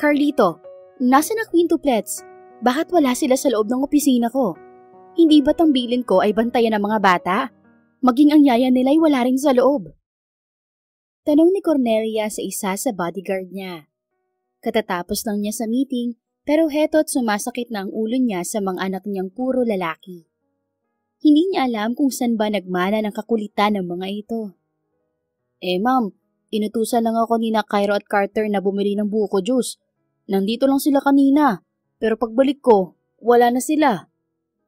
Carlito, nasa na quintuplets? Bakit wala sila sa loob ng opisina ko? Hindi ba't ang bilin ko ay bantayan ng mga bata? Maging ang yaya nila ay wala rin sa loob. Tanong ni Cornelia sa isa sa bodyguard niya. Katatapos lang niya sa meeting, pero heto't sumasakit na ang ulo niya sa mga anak niyang puro lalaki. Hindi niya alam kung saan ba nagmana ng kakulitan ng mga ito. Ma'am, inutusan lang ako ni na Cairo at Carter na bumili ng buko juice. Nandito lang sila kanina, pero pagbalik ko, wala na sila.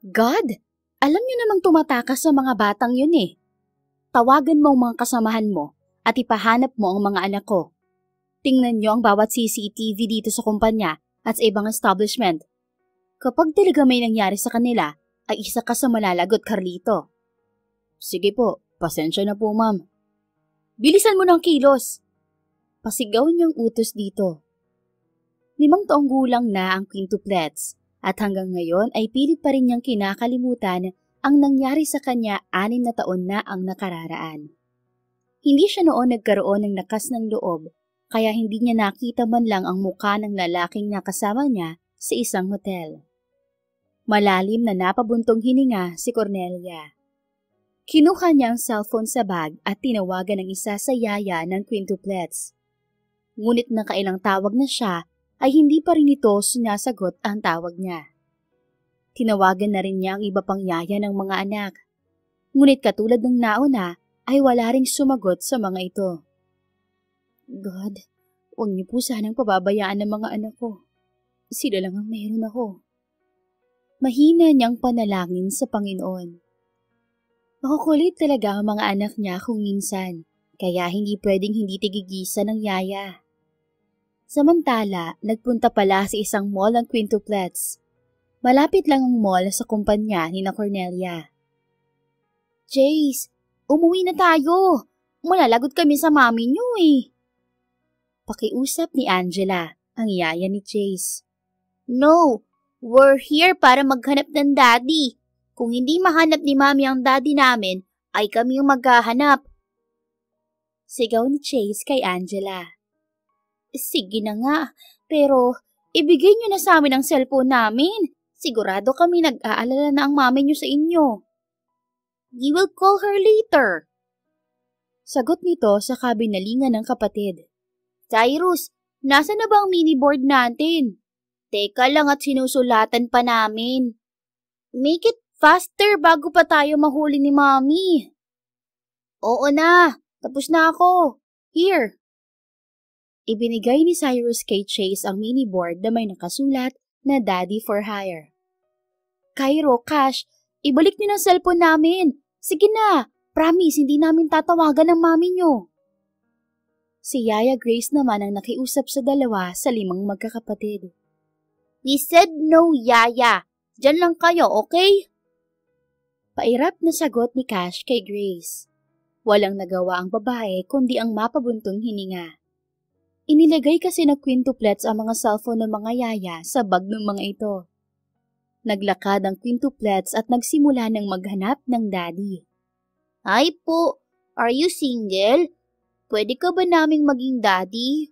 God, alam niyo namang tumatakas sa mga batang yun eh. Tawagan mo ang mga kasamahan mo at ipahanap mo ang mga anak ko. Tingnan niyo ang bawat CCTV dito sa kumpanya at sa ibang establishment. Kapag talaga may nangyari sa kanila, ay isa ka sa malalagot, Carlito. Sige po, pasensya na po, ma'am. Bilisan mo ng kilos! Pasigaw niyang utos dito. 5 taong gulang na ang quintuplets at hanggang ngayon ay pilit pa rin niyang kinakalimutan ang nangyari sa kanya 6 na taon na ang nakararaan. Hindi siya noon nagkaroon ng lakas ng loob kaya hindi niya nakita man lang ang mukha ng lalaking nakasama niya sa isang hotel. Malalim na napabuntong hininga si Cornelia. Kinuha niya ang cellphone sa bag at tinawagan ng isa sa yaya ng quintuplets. Ngunit nakailang tawag na siya ay hindi pa rin ito sinasagot ang tawag niya. Tinawagan na rin niya ang iba pang yaya ng mga anak. Ngunit katulad ng nauna ay wala ring sumagot sa mga ito. God, huwag niyo po sanang pababayaan ng mga anak ko. Sila lang ang meron ako. Mahina niyang panalangin sa Panginoon. Makukulit talaga ang mga anak niya kung minsan, kaya hindi pwedeng hindi tigigisa ng yaya. Samantala, nagpunta pala sa isang mall ang quintuplets. Malapit lang ang mall sa kumpanya ni na Cornelia. Jace, umuwi na tayo. Malalagot kami sa mami niyo eh. Pakiusap ni Angela, ang yaya ni Jace. No, we're here para maghanap ng daddy. Kung hindi mahanap ni mami ang daddy namin, ay kami yung maghahanap. Sigaw ni Chase kay Angela. Sige na nga, pero ibigay niyo na sa amin ang cellphone namin. Sigurado kami nag-aalala na ang mami niyo sa inyo. We will call her later. Sagot nito sa kabinalingan ng kapatid. Cyrus, nasa na ba ang mini board natin? Teka lang at sinusulatan pa namin. Make it faster bago pa tayo mahuli ni mami. Oo na, tapos na ako. Here. Ibinigay ni Cyrus kay Chase ang mini board na may nakasulat na Daddy for Hire. Cairo, Cash, ibalik niyo ng cellphone namin. Sige na, promise hindi namin tatawagan ng mami niyo. Si Yaya Grace naman ang nakiusap sa dalawa sa 5 magkakapatid. We said no, Yaya. Diyan lang kayo, okay? Pairap na sagot ni Cash kay Grace. Walang nagawa ang babae kundi ang mapabuntong hininga. Inilagay kasi ng quintuplets ang mga cellphone ng mga yaya sa bag ng mga ito. Naglakad ang quintuplets at nagsimula ng maghanap ng daddy. Hi po, are you single? Pwede ka ba naming maging daddy?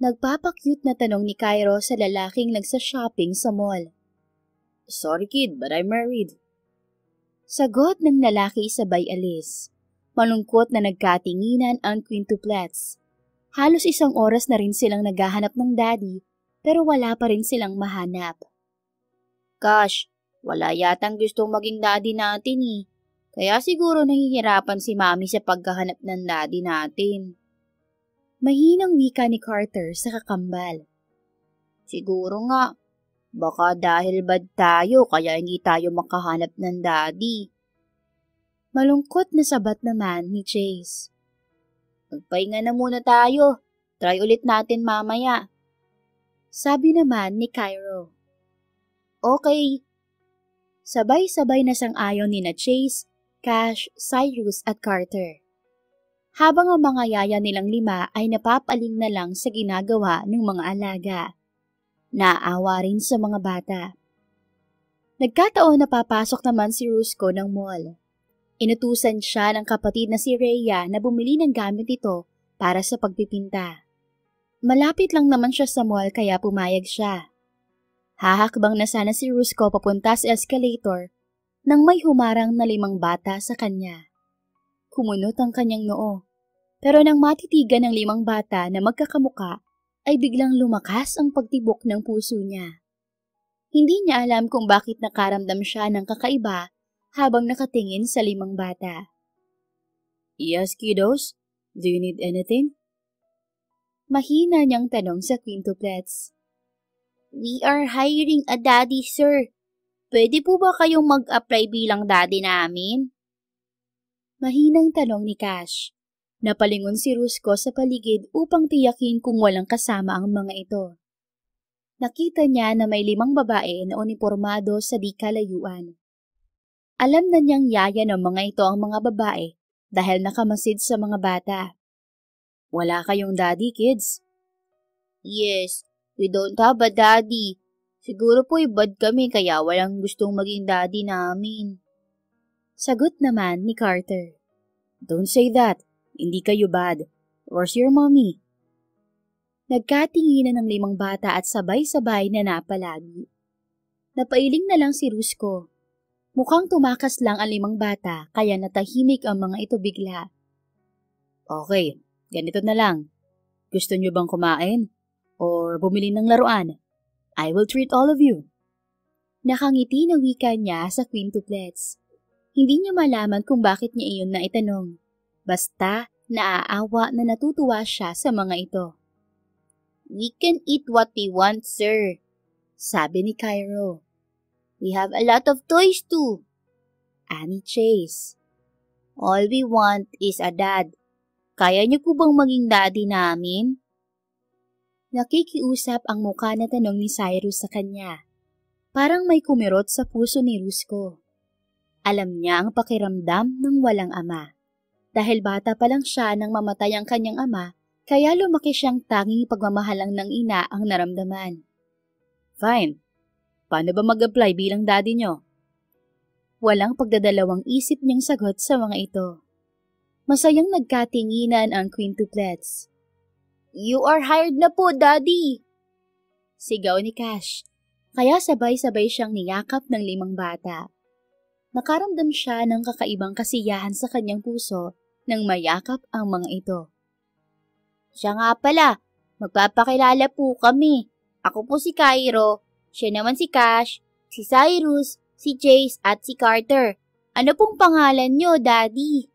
Nagpapakyut na tanong ni Cairo sa lalaking nagsa-shopping sa mall. Sorry kid, but I'm married. Sagot ng lalaki sabay alis. Malungkot na nagkatinginan ang quintuplets. Halos 1 oras na rin silang naghahanap ng daddy, pero wala pa rin silang mahanap. Gosh, wala yatang gustong maging daddy natin eh. Kaya siguro nahihirapan si mami sa paghahanap ng daddy natin. Mahinang wika ni Carter sa kakambal. Siguro nga, baka dahil bad tayo kaya hindi tayo makahanap ng daddy. Malungkot na sabat naman ni Chase. Magpahinga na muna tayo. Try ulit natin mamaya. Sabi naman ni Cairo. Okay. Sabay-sabay na sang-ayon ni na Chase, Cash, Cyrus at Carter. Habang ang mga yaya nilang 5 ay napapaling na lang sa ginagawa ng mga alaga. Naawa rin sa mga bata. Nagkataon na papasok naman si Rusco ng mall. Inutusan siya ng kapatid na si Rhea na bumili ng gamit ito para sa pagpipinta. Malapit lang naman siya sa mall kaya pumayag siya. Hahakbang na sana si Rusko papunta sa escalator nang may humarang na 5 bata sa kanya. Kumunot ang kanyang noo, pero nang matitigan ng 5 bata na magkakamuka, ay biglang lumakas ang pagtibok ng puso niya. Hindi niya alam kung bakit nakaramdam siya ng kakaiba habang nakatingin sa 5 bata. Yes, kiddos? Do you need anything? Mahina niyang tanong sa quintuplets. We are hiring a daddy, sir. Pwede po ba kayong mag-apply bilang daddy namin? Mahinang tanong ni Cash. Napalingon si Rusko sa paligid upang tiyakin kung walang kasama ang mga ito. Nakita niya na may 5 babae na unipormado sa di kalayuan. Alam na niyang yaya ng mga ito ang mga babae dahil nakamasid sa mga bata. Wala kayong daddy, kids? Yes, we don't have a daddy. Siguro po bad kami kaya walang gustong maging daddy namin. Sagot naman ni Carter. Don't say that. Hindi kayo bad. Where's your mommy? Nagkatinginan ng 5 bata at sabay-sabay na napalagi. Napailing na lang si Rusko. Mukhang tumakas lang ang 5 bata kaya natahimik ang mga ito bigla. Okay, ganito na lang. Gusto niyo bang kumain? Or bumili ng laruan? I will treat all of you. Nakangiti na wika niya sa quintuplets. Hindi niya malaman kung bakit niya iyon naitanong. Basta naaawa na natutuwa siya sa mga ito. We can eat what we want, sir, sabi ni Cairo. We have a lot of toys too, ani Chase. All we want is a dad. Kaya niyo po bang maging daddy namin? Nakikiusap ang mukha na tanong ni Cyrus sa kanya. Parang may kumirot sa puso ni Rusko. Alam niya ang pakiramdam ng walang ama. Dahil bata pa lang siya nang mamatay ang kanyang ama, kaya lumaki siyang tanging pagmamahalang ng ina ang naramdaman. Fine. Paano ba mag-apply bilang daddy niyo? Walang pagdadalawang isip niyang sagot sa mga ito. Masayang nagkatinginan ang quintuplets. You are hired na po, daddy! Sigaw ni Cash, kaya sabay-sabay siyang niyakap ng 5 bata. Nakaramdam siya ng kakaibang kasiyahan sa kanyang puso nang mayakap ang mga ito. Siya nga pala, magpapakilala po kami. Ako po si Cairo, siya naman si Cash, si Cyrus, si Chase at si Carter. Ano pong pangalan niyo, daddy?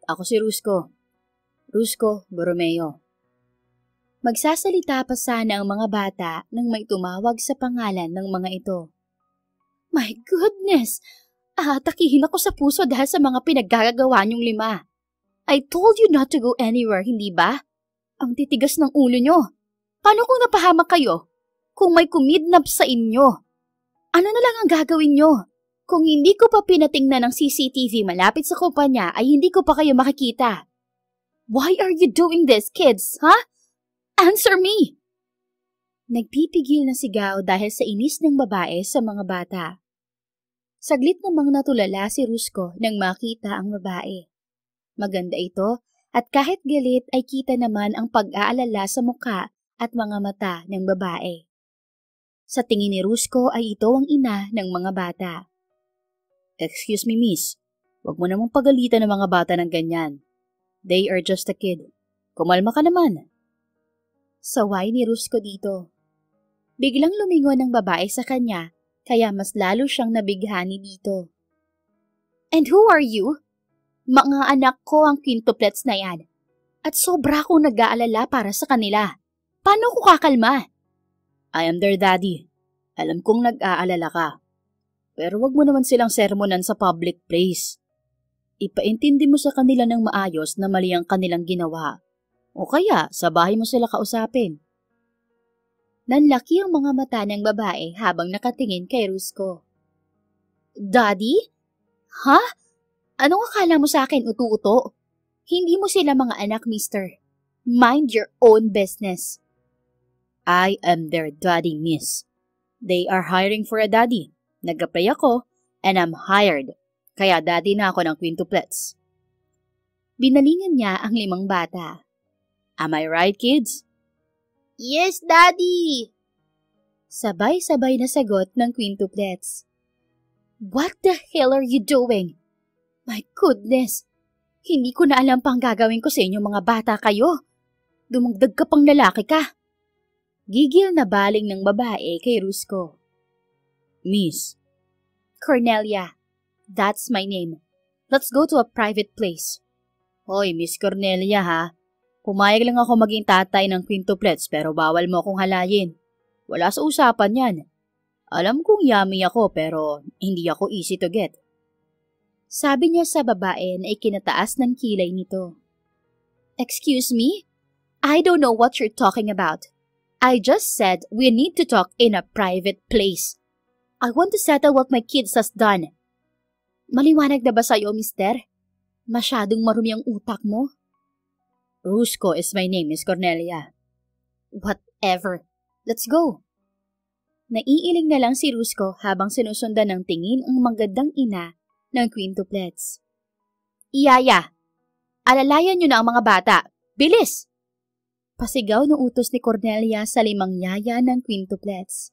Ako si Rusko. Rusko Borromeo. Magsasalita pa sana ang mga bata nang may tumawag sa pangalan ng mga ito. My goodness! Atakihin ako sa puso dahil sa mga pinaggagawa niyong 5. I told you not to go anywhere, hindi ba? Ang titigas ng ulo niyo. Paano kung napahamak kayo? Kung may kumidnap sa inyo? Ano na lang ang gagawin niyo? Kung hindi ko pa pinatingnan ng CCTV malapit sa kumpanya ay hindi ko pa kayo makikita. Why are you doing this, kids, huh? Answer me! Nagpipigil na sigaw dahil sa inis ng babae sa mga bata. Saglit namang natulala si Rusko nang makita ang babae. Maganda ito at kahit galit ay kita naman ang pag-aalala sa mukha at mga mata ng babae. Sa tingin ni Rusko ay ito ang ina ng mga bata. Excuse me, miss. Huwag mo namang pagalitan ng mga bata ng ganyan. They are just a kid. Kumalma ka naman. Saway ni Rusko dito. Biglang lumingon ang babae sa kanya, kaya mas lalo siyang nabighani dito. And who are you? Mga anak ko ang quintuplets na yan. At sobra akong nag-aalala para sa kanila. Paano ko kakalma? I am their daddy. Alam kong nag-aalala ka. Pero wag mo naman silang sermonan sa public place. Ipaintindi mo sa kanila ng maayos na mali ang kanilang ginawa. O kaya, sa bahay mo sila kausapin. Nanlaki ang mga mata ng babae habang nakatingin kay Rusko. Daddy? Ha? Anong akala mo sa akin, utu-uto? Hindi mo sila mga anak, mister. Mind your own business. I am their daddy, miss. They are hiring for a daddy. Nag-apply ako, and I'm hired. Kaya daddy na ako ng quintuplets. Binalingan niya ang 5 bata. Am I right, kids? Yes, Daddy! Sabay-sabay na sagot ng quintuplets. What the hell are you doing? My goodness! Hindi ko na alam pang gagawin ko sa inyo mga bata kayo. Dumagdag ka pang lalaki ka. Gigil na baling ng babae kay Rusko. Miss. Cornelia. That's my name. Let's go to a private place. Hoy, Miss Cornelia ha. Pumayag lang ako maging tatay ng quintuplets pero bawal mo akong halayin. Wala sa usapan yan. Alam kong yummy ako pero hindi ako easy to get. Sabi niya sa babae na ikinataas ng kilay nito. Excuse me? I don't know what you're talking about. I just said we need to talk in a private place. I want to settle what my kids has done. Maliwanag na ba sa'yo, mister? Masyadong marumi ang utak mo. Rusko is my name, Miss Cornelia. Whatever. Let's go. Naiiling na lang si Rusko habang sinusundan ng tingin ang magandang ina ng quintuplets. Iyaya! Alalayan niyo na ang mga bata! Bilis! Pasigaw ng utos ni Cornelia sa 5 yaya ng quintuplets.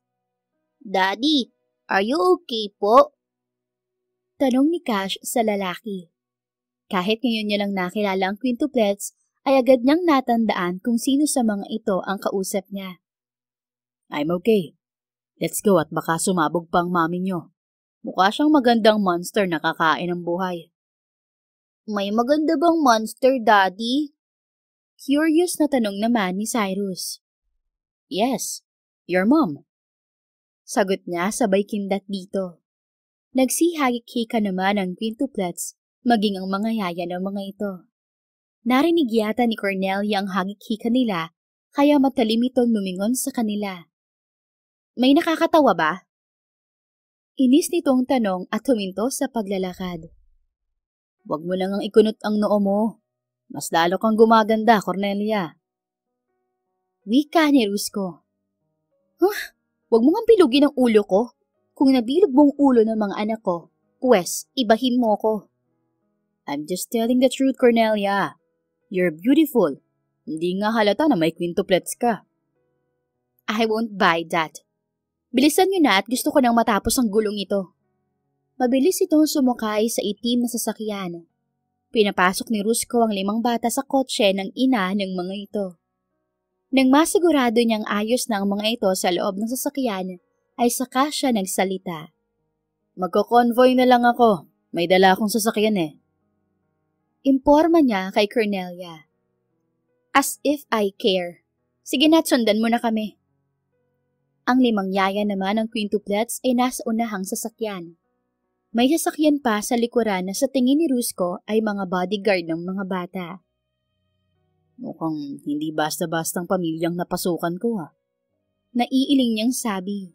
Daddy, are you okay po? Tanong ni Cash sa lalaki. Kahit ngayon niya lang nakilala ang quintuplets, ay agad niyang natandaan kung sino sa mga ito ang kausap niya. I'm okay. Let's go at baka sumabog pang mami niyo. Mukha siyang magandang monster na kakain ng buhay. May maganda bang monster, Daddy? Curious na tanong naman ni Cyrus. Yes, your mom. Sagot niya sabay kindat dito. Nagsihagik-hika naman ang quintuplets maging ang mga yaya ng mga ito. Narinig yata ni Cornelia ang hagik-hika nila kaya matalim itong lumingon sa kanila. May nakakatawa ba? Inis nitong tanong at huminto sa paglalakad. Huwag mo lang ang ikunot ang noo mo. Mas lalo kang gumaganda, Cornelia. Wika ni Rusko. Huwag mo nga bilugin ang ulo ko. Kung nabilog mong ulo ng mga anak ko, pues, ibahin mo ko. I'm just telling the truth, Cornelia. You're beautiful. Hindi nga halata na may quintuplets ka. I won't buy that. Bilisan niyo na at gusto ko nang matapos ang gulong ito. Mabilis itong sumakay sa itim na sasakyan. Pinapasok ni Rusko ang 5 bata sa kotse ng ina ng mga ito. Nang masigurado niyang ayos na ang mga ito sa loob ng sasakyan, ay saka siya nagsalita. Magko-convoy na lang ako. May dala akong sasakyan eh. Imporma niya kay Cornelia. As if I care. Sige na, sundan mo na kami. Ang 5 yaya naman ng quintuplets ay nasa unahang sasakyan. May sasakyan pa sa likuran na sa tingin ni Rusko ay mga bodyguard ng mga bata. Mukhang hindi basta-bastang pamilyang napasukan ko ha. Naiiling niyang sabi.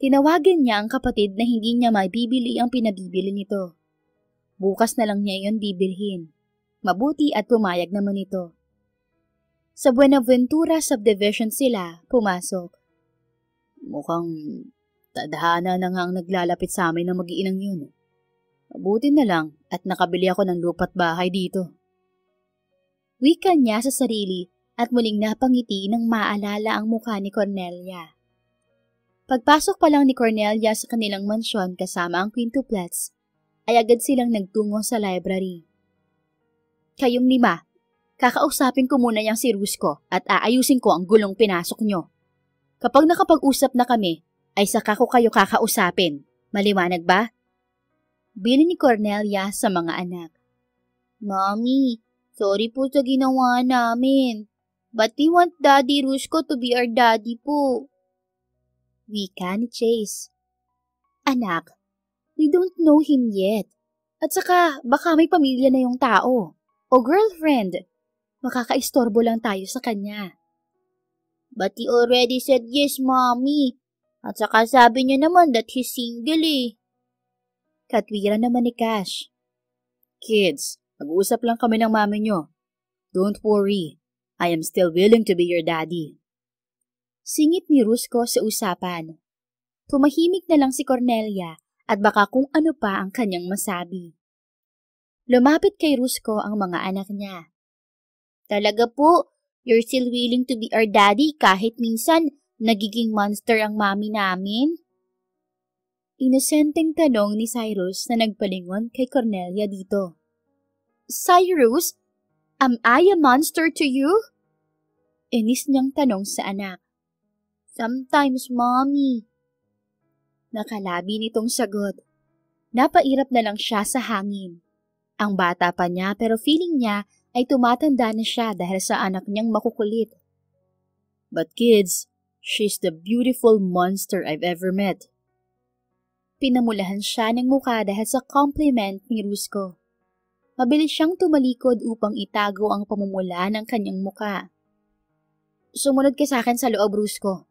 Tinawagan niya ang kapatid na hindi niya maibibili ang pinabibili nito. Bukas na lang niya iyon bibilhin. Mabuti at pumayag naman ito. Sa Buenaventura Subdivision sila pumasok. Mukhang tadhana na nga ang naglalapit sa amin na mag-iinang yun. Mabuti na lang at nakabili ako ng lupa't bahay dito. Wika niya sa sarili at muling napangiti nang maalala ang mukha ni Cornelia. Pagpasok pa lang ni Cornelia sa kanilang mansyon kasama ang quintuplets, ay agad silang nagtungo sa library. Kayong 5, kakausapin ko muna yang si Rusko at aayusin ko ang gulong pinasok nyo. Kapag nakapag-usap na kami, ay saka ko kayo kakausapin. Maliwanag ba? Bili ni Cornelia sa mga anak. Mommy, sorry po sa ginawa namin. But we want Daddy Rusko to be our daddy po. Wika ni Chase. Anak, we don't know him yet. At saka, baka may pamilya na yung tao. O girlfriend. Makakaistorbo lang tayo sa kanya. But he already said yes, Mommy. At saka sabi niya naman that he's single eh. Katwira naman ni Cash. Kids, mag-uusap lang kami ng mami nyo. Don't worry. I am still willing to be your daddy. Singit ni Rusko sa usapan. Tumahimik na lang si Cornelia at baka kung ano pa ang kanyang masabi. Lumapit kay Rusko ang mga anak niya. Talaga po, You're still willing to be our daddy kahit minsan nagiging monster ang mami namin? Inosenteng tanong ni Cyrus na nagpalingon kay Cornelia dito. Cyrus, am I a monster to you? Inis niyang tanong sa anak. Sometimes, Mommy. Nakalabi nitong sagot. Napairap na lang siya sa hangin. Ang bata pa niya pero feeling niya ay tumatanda na siya dahil sa anak niyang makukulit. But kids, she's the beautiful monster I've ever met. Pinamulahan siya ng mukha dahil sa compliment ni Rusco. Mabilis siyang tumalikod upang itago ang pamumula ng kanyang mukha. Sumunod ka sa akin sa loob, Rusco.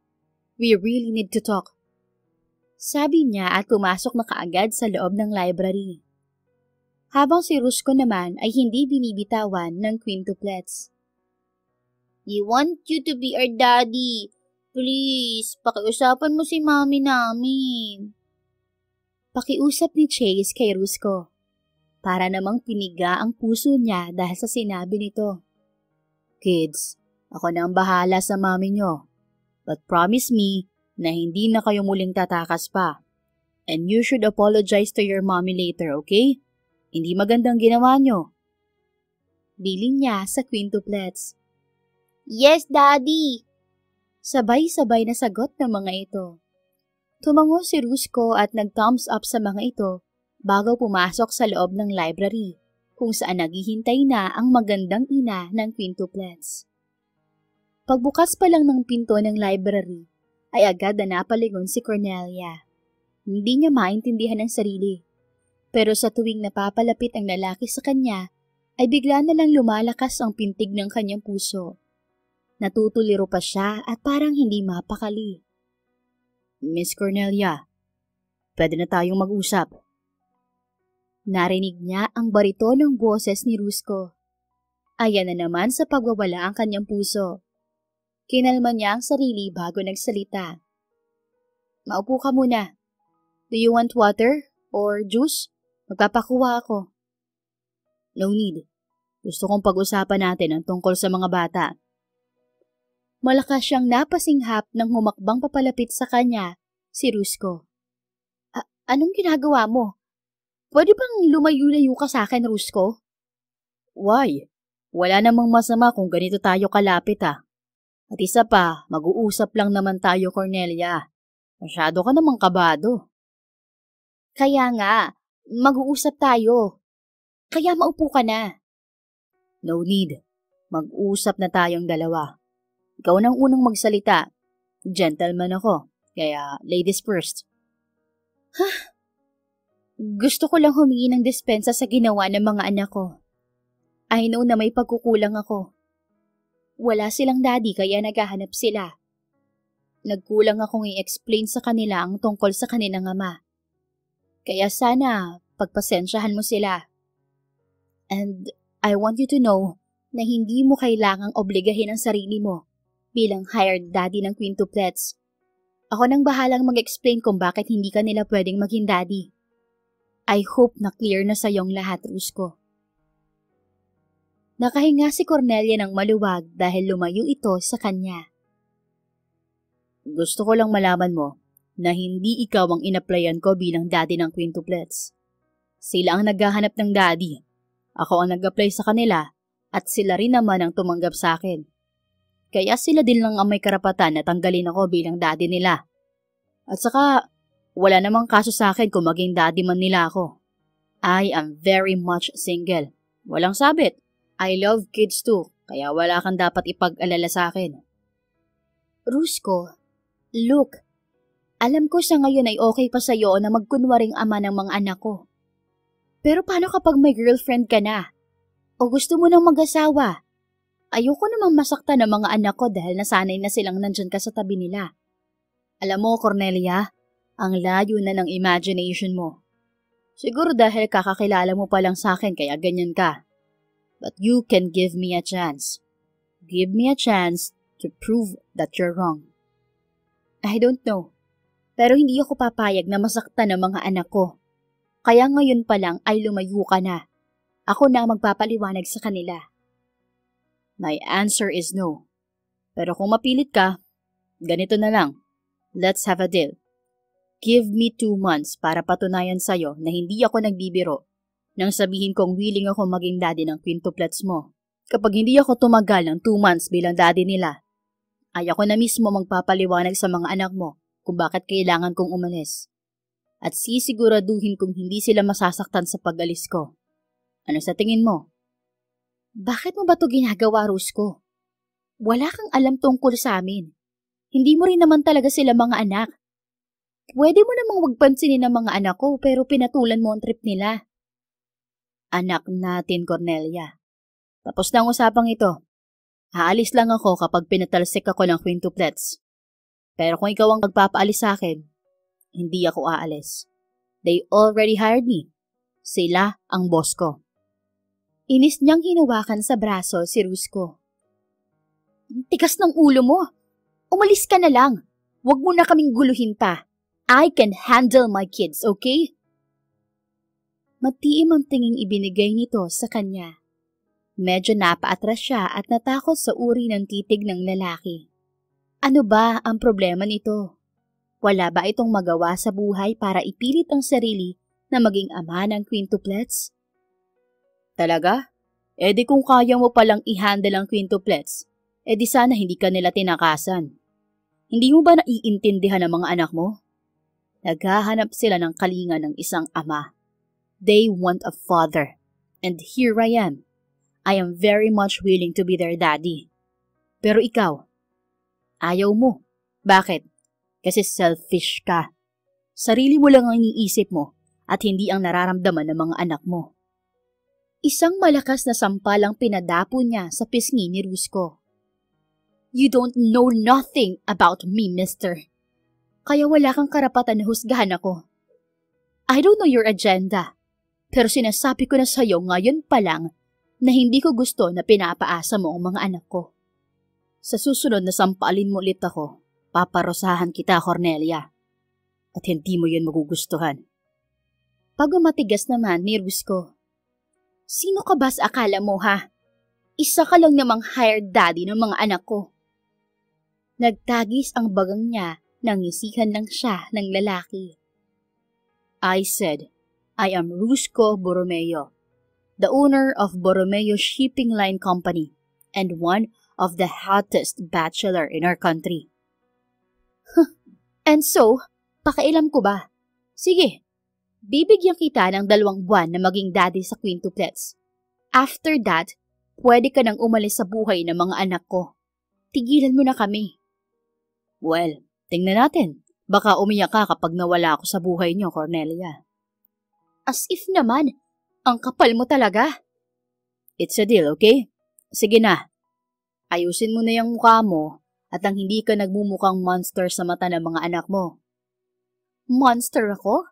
We really need to talk. Sabi niya at pumasok na kaagad sa loob ng library. Habang si Rusco naman ay hindi binibitawan ng quintuplets. We want you to be our daddy. Please, pakiusapan mo si mami namin. Pakiusap ni Chase kay Rusco. Para namang piniga ang puso niya dahil sa sinabi nito. Kids, ako na ang bahala sa mami nyo. But promise me na hindi na kayo muling tatakas pa. And you should apologize to your mommy later, okay? Hindi magandang ginawa nyo. Bilin niya sa quintuplets. Yes, Daddy! Sabay-sabay na sagot ng mga ito. Tumango si Rusco at nag-thumbs up sa mga ito bago pumasok sa loob ng library kung saan naghihintay na ang magandang ina ng quintuplets. Pagbukas pa lang ng pinto ng library, ay agad na napalingon si Cornelia. Hindi niya maintindihan ang sarili. Pero sa tuwing napapalapit ang lalaki sa kanya, ay bigla na lang lumalakas ang pintig ng kanyang puso. Natutuliro pa siya at parang hindi mapakali. Miss Cornelia, pwede na tayong mag-usap. Narinig niya ang baritonong boses ni Rusco. Ayan na naman sa pagwawala ang kanyang puso. Kinalma niya ang sarili bago nagsalita. Maupo ka muna. Do you want water or juice? Magpapakuha ako. No need. Gusto kong pag-usapan natin ang tungkol sa mga bata. Malakas siyang napasinghap nang humakbang papalapit sa kanya, si Rusco. Anong ginagawa mo? Pwede bang lumayo-layo ka sa akin, Rusco? Why? Wala namang masama kung ganito tayo kalapit At isa pa, mag-uusap lang naman tayo, Cornelia. Masyado ka namang kabado. Kaya nga, mag-uusap tayo. Kaya maupo ka na. No need. Mag-usap na tayong dalawa. Ikaw nang unang magsalita. Gentleman ako, kaya ladies first. Gusto ko lang humingi ng dispensa sa ginawa ng mga anak ko. I know na may pagkukulang ako. Wala silang daddy kaya naghahanap sila. Nagkulang akong i-explain sa kanila ang tungkol sa kanilang ama. Kaya sana pagpasensyahan mo sila. And I want you to know na hindi mo kailangang obligahin ang sarili mo bilang hired daddy ng quintuplets. Ako nang bahalang mag-explain kung bakit hindi ka nila pwedeng maging daddy. I hope na clear na sa iyong lahat, Rusco. Nakahinga si Cornelia ng maluwag dahil lumayo ito sa kanya. Gusto ko lang malaman mo na hindi ikaw ang inaplayan ko bilang daddy ng quintuplets. Sila ang naghahanap ng daddy. Ako ang nag-apply sa kanila at sila rin naman ang tumanggap sa akin. Kaya sila din lang ang may karapatan na tanggalin ako bilang daddy nila. At saka, wala namang kaso sa akin kung maging daddy man nila ako. I am very much single. Walang sabit. I love kids too, kaya wala kang dapat ipag-alala sa akin. Rusco, look, alam ko sa ngayon ay okay pa sa'yo na magkunwaring ama ng mga anak ko. Pero paano kapag may girlfriend ka na? O gusto mo nang mag-asawa? Ayoko namang masaktan ng mga anak ko dahil nasanay na silang nandyan ka sa tabi nila. Alam mo, Cornelia, ang layo na ng imagination mo. Siguro dahil kakakilala mo pa lang sa akin kaya ganyan ka. But you can give me a chance. Give me a chance to prove that you're wrong. I don't know. Pero hindi ako papayag na masaktan ng mga anak ko. Kaya ngayon pa lang ay lumayo ka na. Ako na magpapaliwanag sa kanila. My answer is no. Pero kung mapilit ka, ganito na lang. Let's have a deal. Give me 2 months para patunayan sa'yo na hindi ako nagbibiro nang sabihin kong willing ako maging daddy ng quintuplets mo. Kapag hindi ako tumagal ng 2 months bilang daddy nila, ay ako na mismo magpapaliwanag sa mga anak mo kung bakit kailangan kong umalis. At sisiguraduhin kong hindi sila masasaktan sa pag-alis ko. Ano sa tingin mo? Bakit mo ba ito ginagawa, Rusko? Wala kang alam tungkol sa amin. Hindi mo rin naman talaga sila mga anak. Pwede mo namang wagpansinin ng mga anak ko pero pinatulan mo ang trip nila. Anak natin, Cornelia. Tapos na ang usapang ito. Aalis lang ako kapag pinatalsik ako ng quintuplets. Pero kung ikaw ang magpapaalis sa akin, hindi ako aalis. They already hired me. Sila ang boss ko. Inis niyang hinawakan sa braso si Rusko. Tigas ng ulo mo. Umalis ka na lang. Huwag mo na kaming guluhin pa. I can handle my kids, okay? Matiim ang tinging ibinigay nito sa kanya. Medyo napaatras siya at natakot sa uri ng titig ng lalaki. Ano ba ang problema nito? Wala ba itong magawa sa buhay para ipilit ang sarili na maging ama ng quintuplets? Talaga? Eh di kung kaya mo palang i-handle ang quintuplets, eh di sana hindi ka nila tinakasan. Hindi mo ba naiintindihan ng mga anak mo? Naghahanap sila ng kalinga ng isang ama. They want a father. And here I am. I am very much willing to be their daddy. Pero ikaw, ayaw mo. Bakit? Kasi selfish ka. Sarili mo lang ang iniisip mo at hindi ang nararamdaman ng mga anak mo. Isang malakas na sampal ang pinadapo niya sa pisngi ni Rusko. You don't know nothing about me, mister. Kaya wala kang karapatan na husgahan ako. I don't know your agenda, pero sinasabi ko na sa'yo ngayon pa lang na hindi ko gusto na pinapaasa mo ang mga anak ko. Sa susunod na sampalin mo ulit ako, paparosahan kita, Cornelia. At hindi mo yun magugustuhan. Pagmamatigas naman ni Rusko. Sino ka ba sa akala mo, ha? Isa ka lang namang hired daddy ng mga anak ko. Nagtagis ang bagang niya. Nangisihan lang siya ng lalaki. I said, I am Rusko Borromeo, the owner of Borromeo Shipping Line Company and one of the hottest bachelor in our country. And so, pakailam ko ba? Sige, bibigyan kita ng 2 buwan na maging daddy sa quintuplets. After that, pwede ka nang umalis sa buhay ng mga anak ko. Tigilan mo na kami. Well, tingnan natin. Baka umiyak ka kapag nawala ako sa buhay niyo, Cornelia. As if naman, ang kapal mo talaga. It's a deal, okay? Sige na. Ayusin mo na yung mukha mo at ang hindi ka nagmumukhang monster sa mata ng mga anak mo. Monster ako?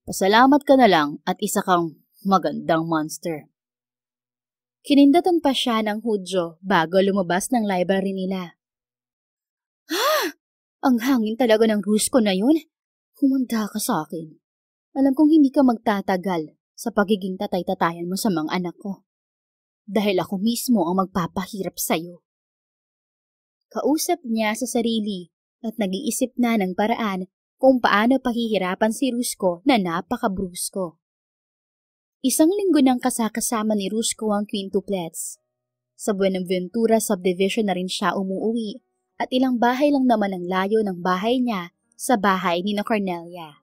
Pasalamat ka na lang at isa kang magandang monster. Kinindatan pa siya ng Hudyo bago lumabas ng library nila. Ang hangin talaga ng Rusko na yun. Humanda ka sa akin. Alam kong hindi ka magtatagal sa pagiging tatay-tatayan mo sa mga anak ko. Dahil ako mismo ang magpapahirap sa'yo. Kausap niya sa sarili at nag-iisip na ng paraan kung paano pahihirapan si Rusko na napakabrusko. Isang linggo nang kasakasama ni Rusko ang quintuplets. Sa Buenaventura subdivision na rin siya umuwi. At ilang bahay lang naman ang layo ng bahay niya sa bahay ni Cornelia.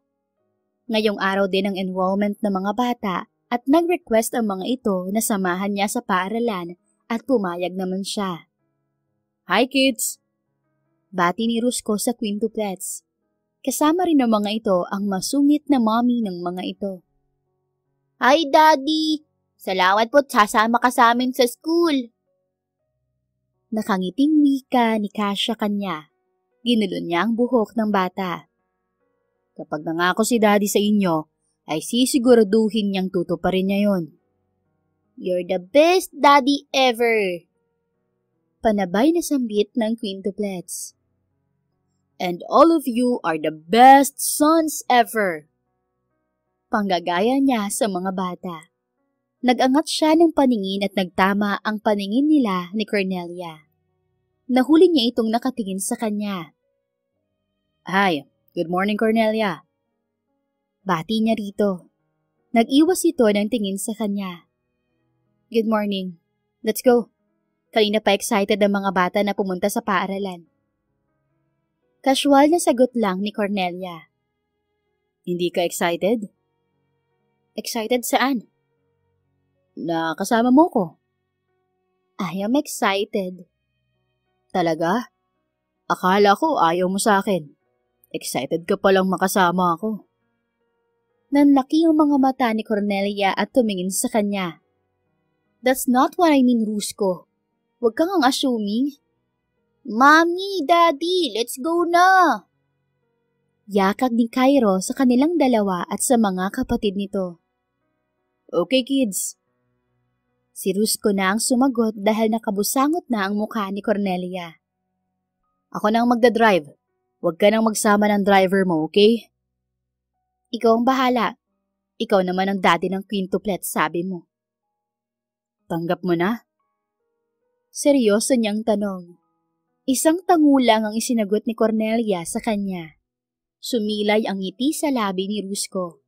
Ngayong araw din ang enrollment ng mga bata at nag-request ang mga ito na samahan niya sa paaralan at pumayag naman siya. Hi kids! Bati ni Rusko sa quintuplets. Kasama rin ng mga ito ang masungit na mommy ng mga ito. Hi Daddy! Salamat po't sasama ka sa amin sa school! Nakangiting wika ni Kasia kanya. Ginulo niya ang buhok ng bata. Kapag nangako si Daddy sa inyo, ay sisiguraduhin niyang tutuparin niya yon. You're the best Daddy ever! Panabay na sambit ng quintuplets. And all of you are the best sons ever! Panggagaya niya sa mga bata. Nag-angat siya ng paningin at nagtama ang paningin nila ni Cornelia. Nahuli niya itong nakatingin sa kanya. Hi, good morning Cornelia. Bati niya rito. Nag-iwas ito ng tingin sa kanya. Good morning. Let's go. Kanina pa excited ang mga bata na pumunta sa paaralan. Casual na sagot lang ni Cornelia. Hindi ka excited? Excited saan? Na kasama mo ko. I am excited. Talaga? Akala ko ayaw mo sa akin. Excited ka palang makasama ako. Nanlaki ang mga mata ni Cornelia at tumingin sa kanya. That's not what I mean, Rusko. Huwag kang ang assuming. Mommy, Daddy, let's go na! Yakag ni Cairo sa kanilang dalawa at sa mga kapatid nito. Okay, kids. Si Rusko na ang sumagot dahil nakabusangot na ang mukha ni Cornelia. Ako na ang magdadrive. Huwag ka nang magsama ng driver mo, okay? Ikaw ang bahala. Ikaw naman ang daddy ng quintuplet, sabi mo. Tanggap mo na? Seryoso niyang tanong. Isang tangulang ang isinagot ni Cornelia sa kanya. Sumilay ang ngiti sa labi ni Rusko.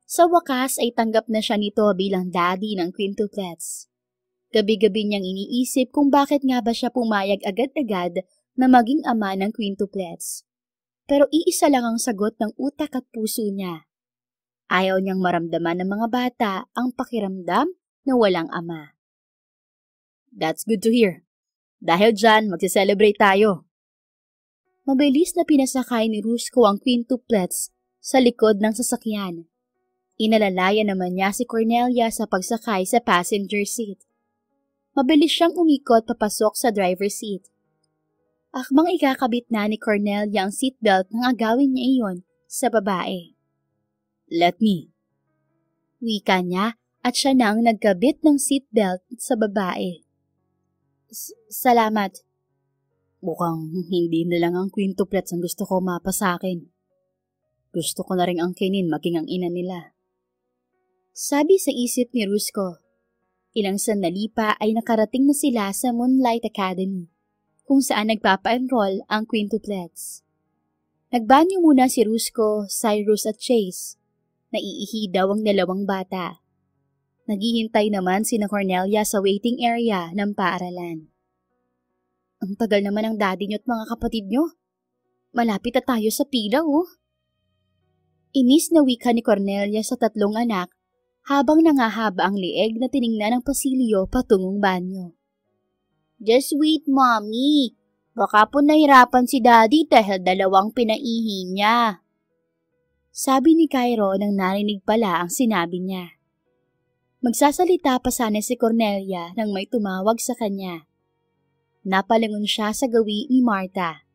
Sa wakas ay tanggap na siya nito bilang daddy ng quintuplets. Gabi-gabi niyang iniisip kung bakit nga ba siya pumayag agad-agad na maging ama ng quintuplets. Pero iisa lang ang sagot ng utak at puso niya. Ayaw niyang maramdaman ng mga bata ang pakiramdam na walang ama. That's good to hear. Dahil dyan, magse-celebrate tayo. Mabilis na pinasakay ni Rusko ang quintuplets sa likod ng sasakyan. Inalalaya naman niya si Cornelia sa pagsakay sa passenger seat. Mabilis siyang umikot papasok sa driver's seat. Akmang ikakabit na ni Cornelia ang seatbelt nang agawin niya iyon sa babae. Let me. Wika niya at siya nang nagkabit ng seatbelt sa babae. Salamat. Mukhang hindi na lang ang quintuplets ang gusto ko mapa sa akin. Gusto ko na rin angkinin maging ang ina nila. Sabi sa isip ni Rusko. Ilang sandali pa ay nakarating na sila sa Moonlight Academy, kung saan nagpapa-enroll ang quintuplets. Nagbanyo muna si Rusko, Cyrus at Chase. Naiihi daw ang dalawang bata. Naghihintay naman sina Cornelia sa waiting area ng paaralan. Ang tagal naman ng daddy niyo at mga kapatid niyo. Malapit na tayo sa pila, oh. Inis na wika ni Cornelia sa tatlong anak habang nangahaba ang lieg na tiningnan ng pasilyo patungong banyo. Just wait, Mommy. Baka po nahirapan si Daddy dahil dalawang pinaihi niya. Sabi ni Cairo nang narinig pala ang sinabi niya. Magsasalita pa sana si Cornelia nang may tumawag sa kanya. Napalingon siya sa gawi ni Marta.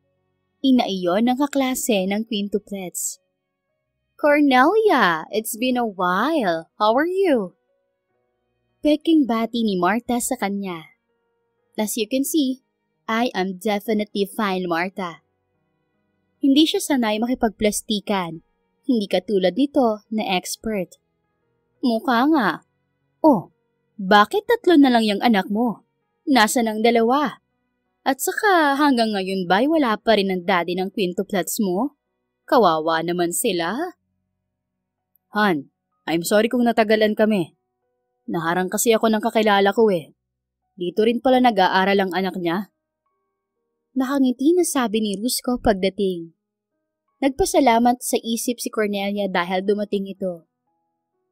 Ina iyon ng kaklase ng quintuplets. Cornelia, it's been a while. How are you? Peking bati ni Marta sa kanya. As you can see, I am definitely fine, Marta. Hindi siya sanay makipagplastikan. Hindi katulad nito na expert. Mukha nga. Oh, bakit tatlo na lang yung anak mo? Nasaan ang dalawa? At saka hanggang ngayon ba'y wala pa rin ang daddy ng quintuplets mo? Kawawa naman sila. Han, I'm sorry kung natagalan kami. Naharang kasi ako ng kakilala ko eh. Dito rin pala nag-aaral ang anak niya. Nakangiti na sabi ni Rusko pagdating. Nagpasalamat sa isip si Cornelia dahil dumating ito.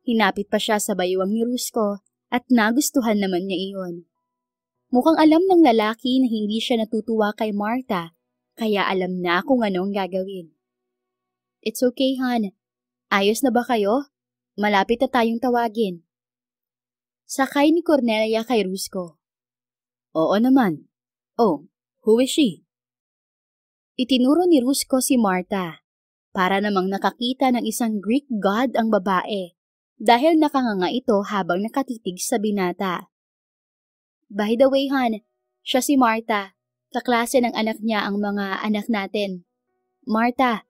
Hinapit pa siya sa baywang ni Rusko at nagustuhan naman niya iyon. Mukhang alam ng lalaki na hindi siya natutuwa kay Marta, kaya alam na kung anong gagawin. It's okay, Han. Ayos na ba kayo? Malapit na tayong tawagin. Sakay ni Cornelia kay Rusko. Oo naman. Oh, who is she? Itinuro ni Rusko si Marta. Para namang nakakita ng isang Greek god ang babae dahil nakanganga ito habang nakatitig sa binata. By the way, Han, siya si Marta. Kaklase ng anak niya ang mga anak natin. Marta,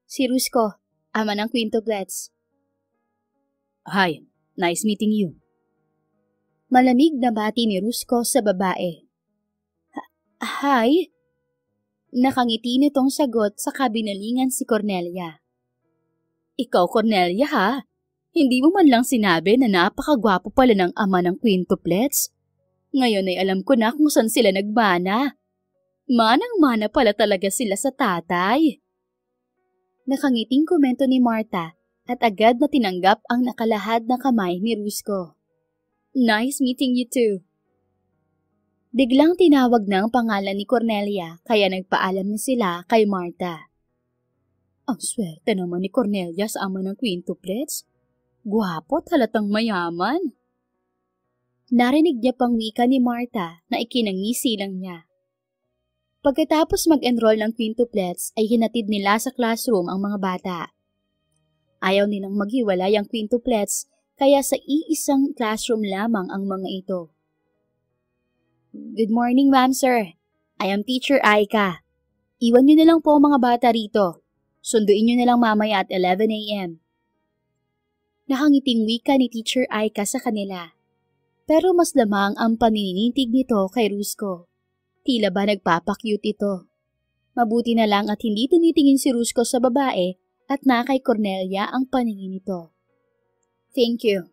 si Rusko, ama ng quintuplets. Hi, nice meeting you. Malamig na bati ni Rusko sa babae. Hi? Nakangiti nitong sagot sa kabinalingan si Cornelia. Ikaw, Cornelia, ha? Hindi mo man lang sinabi na napakagwapo pala ng ama ng quintuplets. Ngayon ay alam ko na kung saan sila nagmana. Manang-mana pala talaga sila sa tatay. Nakangiting komento ni Marta at agad na tinanggap ang nakalahad na kamay ni Rusko. Nice meeting you too. Biglang tinawag na ang pangalan ni Cornelia kaya nagpaalam na sila kay Marta. Ang swerte naman ni Cornelia sa ama ng quintuplets. Gwapo at halatang mayaman. Narinig niya pang wika ni Marta na ikinangisi lang niya. Pagkatapos mag-enroll ng quintuplets ay hinatid nila sa classroom ang mga bata. Ayaw nilang maghiwalay ang quintuplets kaya sa iisang classroom lamang ang mga ito. Good morning, ma'am, sir. I am Teacher Aika. Iwan niyo na lang po ang mga bata rito. Sunduin niyo na lang mamaya at 11 a.m. Nakangiting wika ni Teacher Aika sa kanila. Pero mas lamang ang panininintig nito kay Rusko. Tila ba nagpapakyut ito. Mabuti na lang at hindi tumitingin si Rusko sa babae at na kay Cornelia ang paningin nito. Thank you.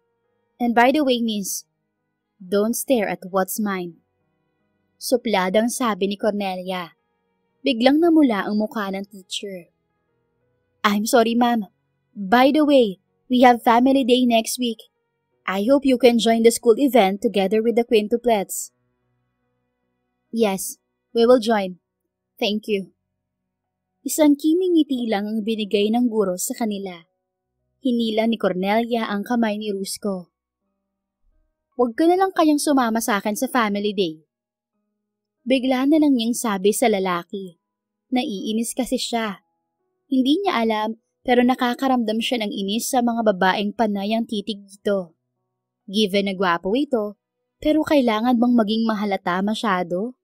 And by the way, miss, don't stare at what's mine. Supladang sabi ni Cornelia. Biglang namula ang mukha ng teacher. I'm sorry, ma'am. By the way, we have family day next week. I hope you can join the school event together with the quintuplets. Yes, we will join. Thank you. Isang kiming ngiti lang ang binigay ng guro sa kanila. Hinila ni Cornelia ang kamay ni Rusko. Huwag ka na lang kayang sumama sa akin sa family day. Bigla na lang niyang sabi sa lalaki. Naiinis kasi siya. Hindi niya alam pero nakakaramdam siya ng inis sa mga babaeng panay ang titig dito. Given na gwapo ito, pero kailangan bang maging mahalata masyado?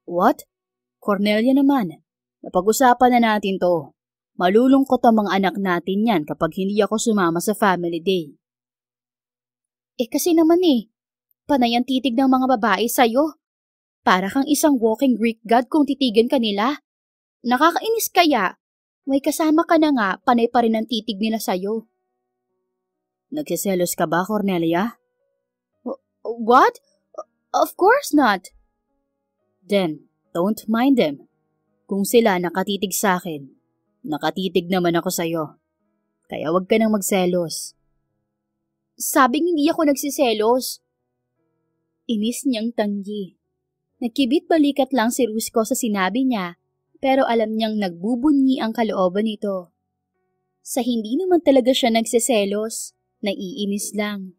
What? Cornelia naman, napag-usapan na natin to. Malulungkot ang mga anak natin yan kapag hindi ako sumama sa family day. Kasi naman panay ang titig ng mga babae sa'yo. Para kang isang walking Greek god kung titigan ka nila. Nakakainis kaya, may kasama ka na nga, panay pa rin ang titig nila sa'yo. Nagsiselos ka ba, Cornelia? What? Of course not. Then, don't mind them. Kung sila nakatitig sa akin, nakatitig naman ako sa'yo. Kaya wag ka nang magselos. Sabing hindi ako nagsiselos. Inis niyang tanggi. Nagkibit balikat lang si Rusko sa sinabi niya, pero alam niyang nagbubunyi ang kalooban nito. Sa hindi naman talaga siya nagsiselos, naiinis lang.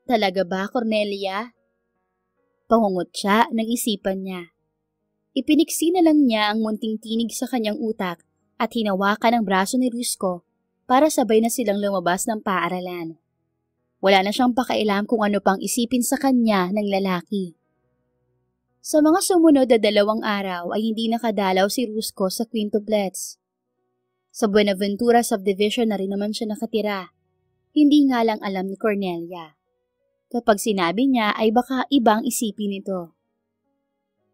Talaga ba, Cornelia? Pangungot siya ng isipan niya. Ipiniksi na lang niya ang munting tinig sa kanyang utak at hinawakan ang braso ni Rusko para sabay na silang lumabas ng paaralan. Wala na siyang pakailam kung ano pang isipin sa kanya ng lalaki. Sa mga sumunod na 2 araw ay hindi nakadalaw si Rusko sa quintuplets. Sa Buenaventura subdivision na rin naman siya nakatira. Hindi nga lang alam ni Cornelia. Kapag sinabi niya ay baka ibang isipin nito.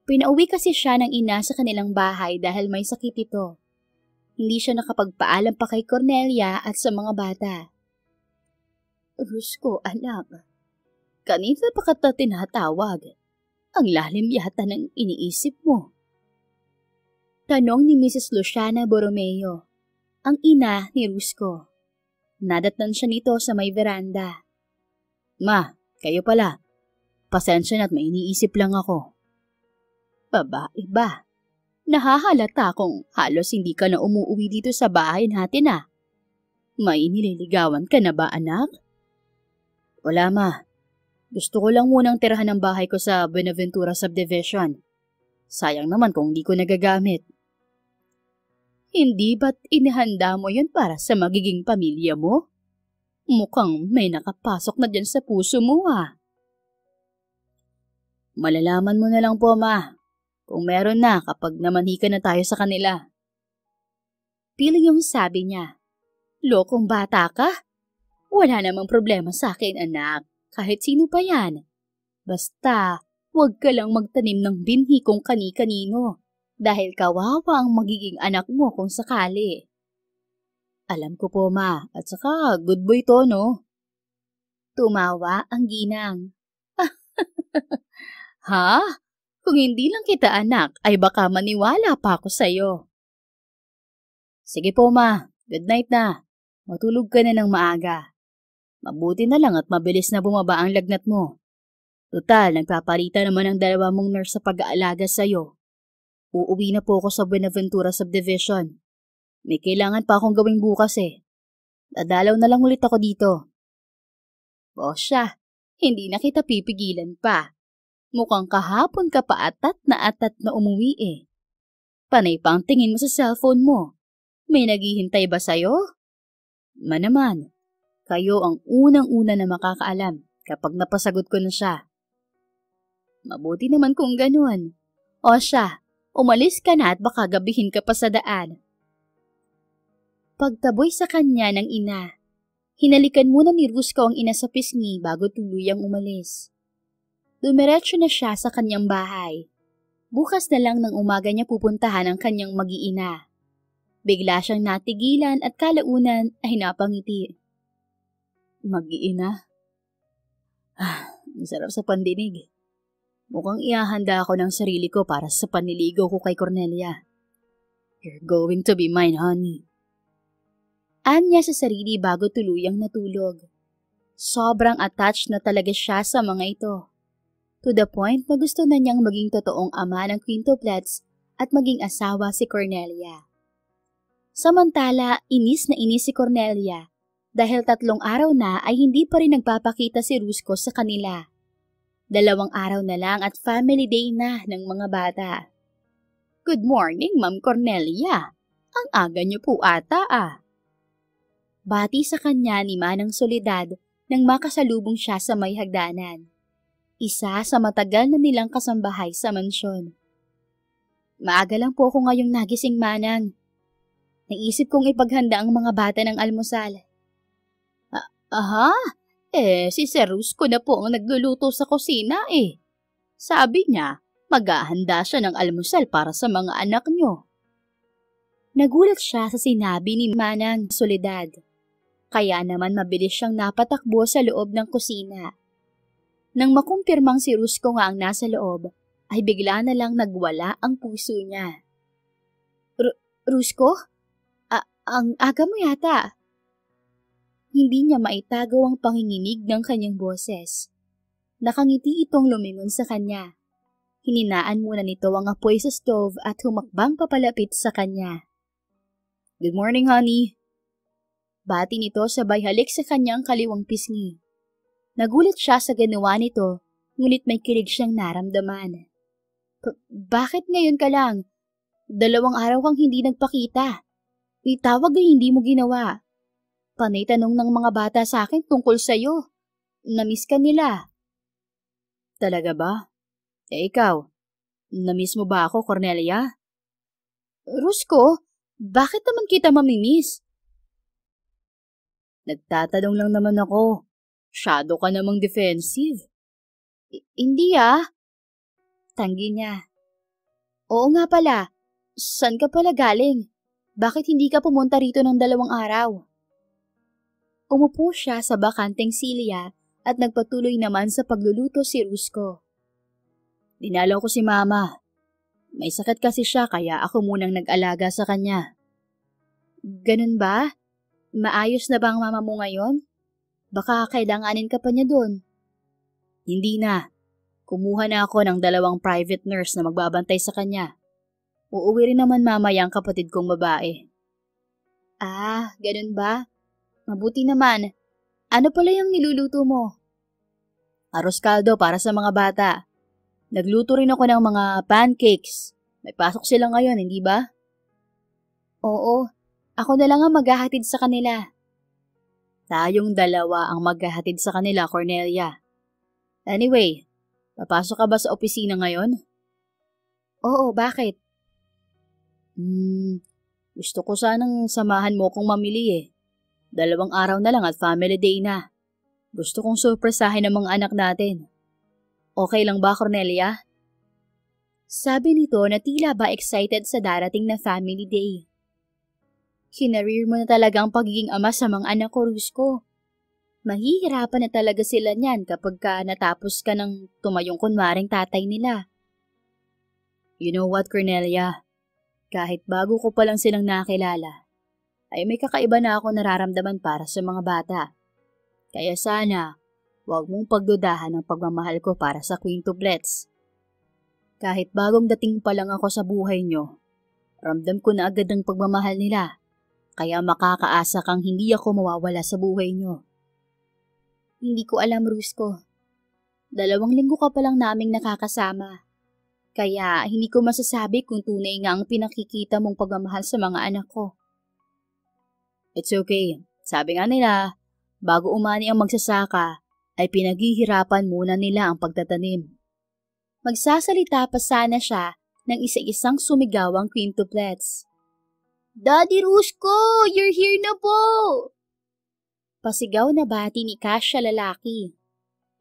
Pinauwi kasi siya ng ina sa kanilang bahay dahil may sakit ito. Hindi siya nakapagpaalam pa kay Cornelia at sa mga bata. Rusko, anak, kanina pa kita tinatawag. Ang lalim yata ng iniisip mo. Tanong ni Mrs. Luciana Borromeo, ang ina ni Rusko. Nadatnan siya nito sa may veranda. Ma, kayo pala. Pasensya na't may iniisip lang ako. Babae ba? Nahahalata kung halos hindi ka na umuwi dito sa bahay natin May nililigawan ka na ba, anak? Wala, ma. Gusto ko lang munang tirahan ang bahay ko sa Buenaventura subdivision. Sayang naman kung hindi ko nagagamit. Hindi ba't inihanda mo yun para sa magiging pamilya mo? Mukhang may nakapasok na dyan sa puso mo Malalaman mo na lang po, ma. Kung meron na kapag namanhika na tayo sa kanila. Piling yung sabi niya. Lokong bata ka? Wala namang problema sa akin, anak. Kahit sino pa yan. Basta, huwag ka lang magtanim ng binhi kung kani-kanino dahil kawawa ang magiging anak mo kung sakali. Alam ko po, ma. At saka, good boy to, no? Tumawa ang ginang. Ha? Kung hindi lang kita anak, ay baka maniwala pa ako sa'yo. Sige po, ma. Good night na. Matulog ka na ng maaga. Mabuti na lang at mabilis na bumaba ang lagnat mo. Total, nagpapalitan naman ang dalawa mong nurse sa pag-aalaga sa'yo. Uuwi na po ako sa Buenaventura Subdivision. May kailangan pa akong gawing bukas eh. Dadalaw na lang ulit ako dito. O siya, hindi na kita pipigilan pa. Mukhang kahapon ka pa atat na umuwi eh. Panay pa ang tingin mo sa cellphone mo. May naghihintay ba sa'yo? Naman, kayo ang unang-una na makakaalam kapag napasagot ko na siya. Mabuti naman kung ganun. O siya, umalis ka na at baka gabihin ka pa sa daan. Pagtaboy sa kanya ng ina, hinalikan muna ni Rusco ang ina sa pisngi bago tuluyang umalis. Dumiretso na siya sa kanyang bahay. Bukas na lang ng umaga niya pupuntahan ang kanyang mag-iina. Bigla siyang natigilan at kalaunan ay napangiti. Mag-iina? Ang sarap sa pandinig. Mukhang ihahanda ako ng sarili ko para sa panliligaw ko kay Cornelia. You're going to be mine, honey. Anya sa sarili bago tuluyang natulog. Sobrang attached na talaga siya sa mga ito. To the point na gusto na niyang maging totoong ama ng quintuplets at maging asawa si Cornelia. Samantala, inis na inis si Cornelia dahil 3 araw na ay hindi pa rin nagpapakita si Rusco sa kanila. 2 araw na lang at family day na ng mga bata. Good morning, Ma'am Cornelia. Ang aga niyo po ata ah. Bati sa kanya ni Manang Soledad nang makasalubong siya sa may hagdanan. Isa sa matagal na nilang kasambahay sa mansyon. Maaga lang po ako ngayong nagising, Manang. Naisip kong ipaghanda ang mga bata ng almusal. Aha? Si Sir Rusco na po ang nagluluto sa kusina eh. Sabi niya, maghahanda siya ng almusal para sa mga anak niyo. Nagulat siya sa sinabi ni Manang Soledad. Kaya naman mabilis siyang napatakbo sa loob ng kusina. Nang makumpirmang si Rusco nga ang nasa loob, ay bigla na lang nagwala ang puso niya. Rusco? Ang aga mo yata. Hindi niya maitago ang panginginig ng kanyang boses. Nakangiti itong lumingon sa kanya. Hininaan muna nito ang apoy sa stove at humakbang papalapit sa kanya. Good morning, honey. Bati nito sabay halik sa kanyang kaliwang pisngi. Nagulat siya sa ginawa nito, ngunit may kilig siyang naramdaman. Bakit ngayon ka lang? 2 araw kang hindi nagpakita. Itawag ay hindi mo ginawa. Panay tanong ng mga bata sa akin tungkol sa'yo. Namiss ka nila. Talaga ba? Ikaw, namiss mo ba ako, Cornelia? Rusco, bakit naman kita mamimiss? Nagtatanong lang naman ako. Shadow ka namang defensive. Hindi ah. Tanggi niya. Oo nga pala. Saan ka pala galing? Bakit hindi ka pumunta rito ng 2 araw? Umupo siya sa bakanteng silya at nagpatuloy naman sa pagluluto si Rusco. Dinalaw ko si Mama. May sakit kasi siya kaya ako munang nag-alaga sa kanya. Ganun ba? Maayos na ba ang mama mo ngayon? Baka kailanganin ka pa niya doon. Hindi na. Kumuha na ako ng 2 private nurse na magbabantay sa kanya. Uuwi rin naman mamaya ang kapatid kong babae. Ganun ba? Mabuti naman. Ano pala yung niluluto mo? Arroz caldo para sa mga bata. Nagluto rin ako ng mga pancakes. May pasok sila ngayon, hindi ba? Oo. Ako na lang ang maghahatid sa kanila. Tayong 2 ang maghahatid sa kanila, Cornelia. Anyway, papasok ka ba sa opisina ngayon? Oo, bakit? Gusto ko sanang samahan mo kong mamili eh. 2 araw na lang at family day na. Gusto kong surpresahin ang mga anak natin. Okay lang ba, Cornelia? Sabi nito na tila ba excited sa darating na family day. Kinareer mo na talaga ang pagiging ama sa mga anak ko, Rusko. Mahihirapan na talaga sila niyan kapag natapos ka ng tumayong kunwaring tatay nila. You know what, Cornelia? Kahit bago ko pa lang silang nakilala, ay may kakaiba na ako nararamdaman para sa mga bata. Kaya sana, huwag mong pagdudahan ang pagmamahal ko para sa quintuplets. Kahit bagong dating pa lang ako sa buhay nyo, ramdam ko na agad ang pagmamahal nila, kaya makakaasa kang hindi ako mawawala sa buhay nyo. Hindi ko alam, Rusko. 2 linggo ka pa lang naming nakakasama. Kaya hindi ko masasabi kung tunay nga ang pinakikita mong pagmamahal sa mga anak ko. It's okay. Sabi nga nila, bago umani ang magsasaka, ay pinaghihirapan muna nila ang pagtatanim. Magsasalita pa sana siya ng isa-isang sumigawang quintuplets. Daddy Rusko, you're here na po! Pasigaw na bati ni Kasia lalaki.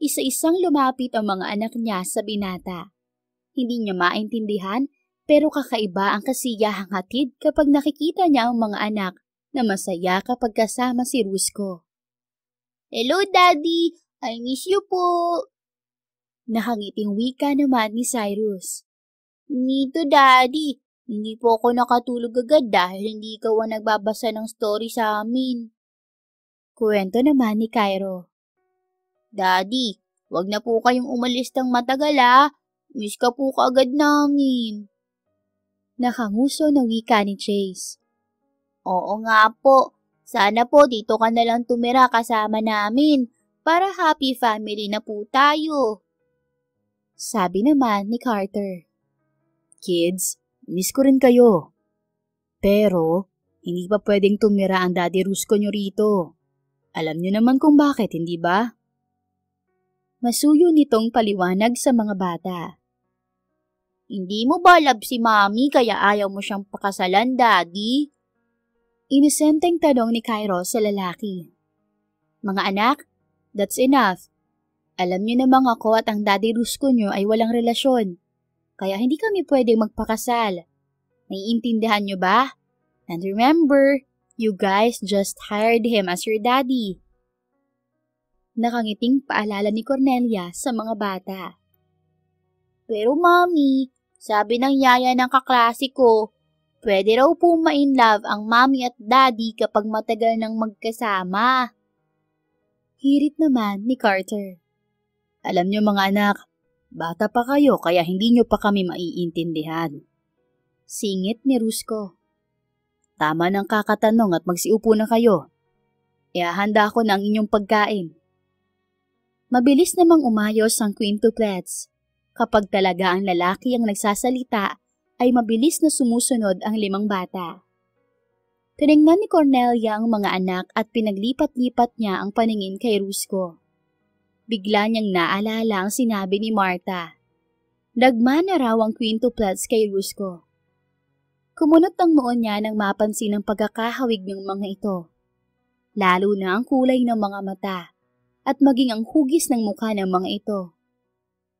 Isa-isang lumapit ang mga anak niya sa binata. Hindi niya maintindihan pero kakaiba ang kasiyahang hatid kapag nakikita niya ang mga anak na masaya kapag kasama si Rusko. Hello Daddy, I miss you po! Nakangiting wika naman ni Cyrus. Nito Daddy, hindi po ako nakatulog agad dahil hindi ikaw ang nagbabasa ng story sa amin. Kuwento naman ni Cairo. Daddy, wag na po kayong umalis ng matagal Miss ka po kaagad namin. Nakanguso ng wika ni Chase. Oo nga po, sana po dito ka na lang tumira kasama namin para happy family na po tayo. Sabi naman ni Carter. Kids, miss ko rin kayo. Pero, hindi pa pwedeng tumira ang Daddy Rusko nyo rito. Alam niyo naman kung bakit, hindi ba? Masuyo nitong paliwanag sa mga bata. Hindi mo ba love si Mami kaya ayaw mo siyang pakasalan, Daddy? Inosenteng tanong ni Cairo sa lalaki. Mga anak, that's enough. Alam niyo namang ako at ang Daddy Rusko nyo ay walang relasyon, kaya hindi kami pwedeng magpakasal. Naiintindihan niyo ba? And remember, you guys just hired him as your daddy. Nakangiting paalala ni Cornelia sa mga bata. Pero Mami, sabi ng yaya ng kaklase ko, pwede raw po ma-inlove ang Mami at Daddy kapag matagal nang magkasama. Hirit naman ni Carter. Alam niyo mga anak, bata pa kayo kaya hindi niyo pa kami maiintindihan. Singit ni Rusko. Tama ng kakatanong at magsiupo na kayo. Ihahanda ko na ang inyong pagkain. Mabilis namang umayos ang quintuplets. Kapag talaga ang lalaki ang nagsasalita, ay mabilis na sumusunod ang 5 bata. Tinignan ni Cornelia ang mga anak at pinaglipat-lipat niya ang paningin kay Rusko. Bigla niyang naalala ang sinabi ni Martha. Nagma na raw ang quintuplets kay Rusko. Kumunot ang noon niya nang mapansin ang pagkakahawig ng mga ito. Lalo na ang kulay ng mga mata at maging ang hugis ng mukha ng mga ito.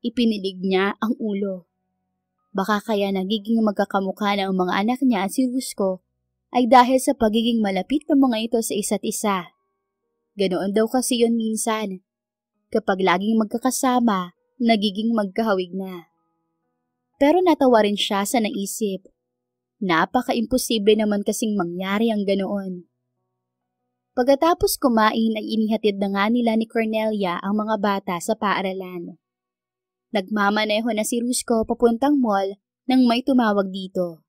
Ipinilig niya ang ulo. Baka kaya nagiging magkakamukha ng mga anak niya at si Rusko ay dahil sa pagiging malapit ng mga ito sa isa't isa. Ganoon daw kasi yun minsan. Kapag laging magkakasama, nagiging magkahawig na. Pero natawa rin siya sa naisip. Napaka-imposible naman kasing mangyari ang ganoon. Pagkatapos kumain ay inihatid na nga nila ni Cornelia ang mga bata sa paaralan. Nagmamaneho na si Rusko papuntang mall nang may tumawag dito.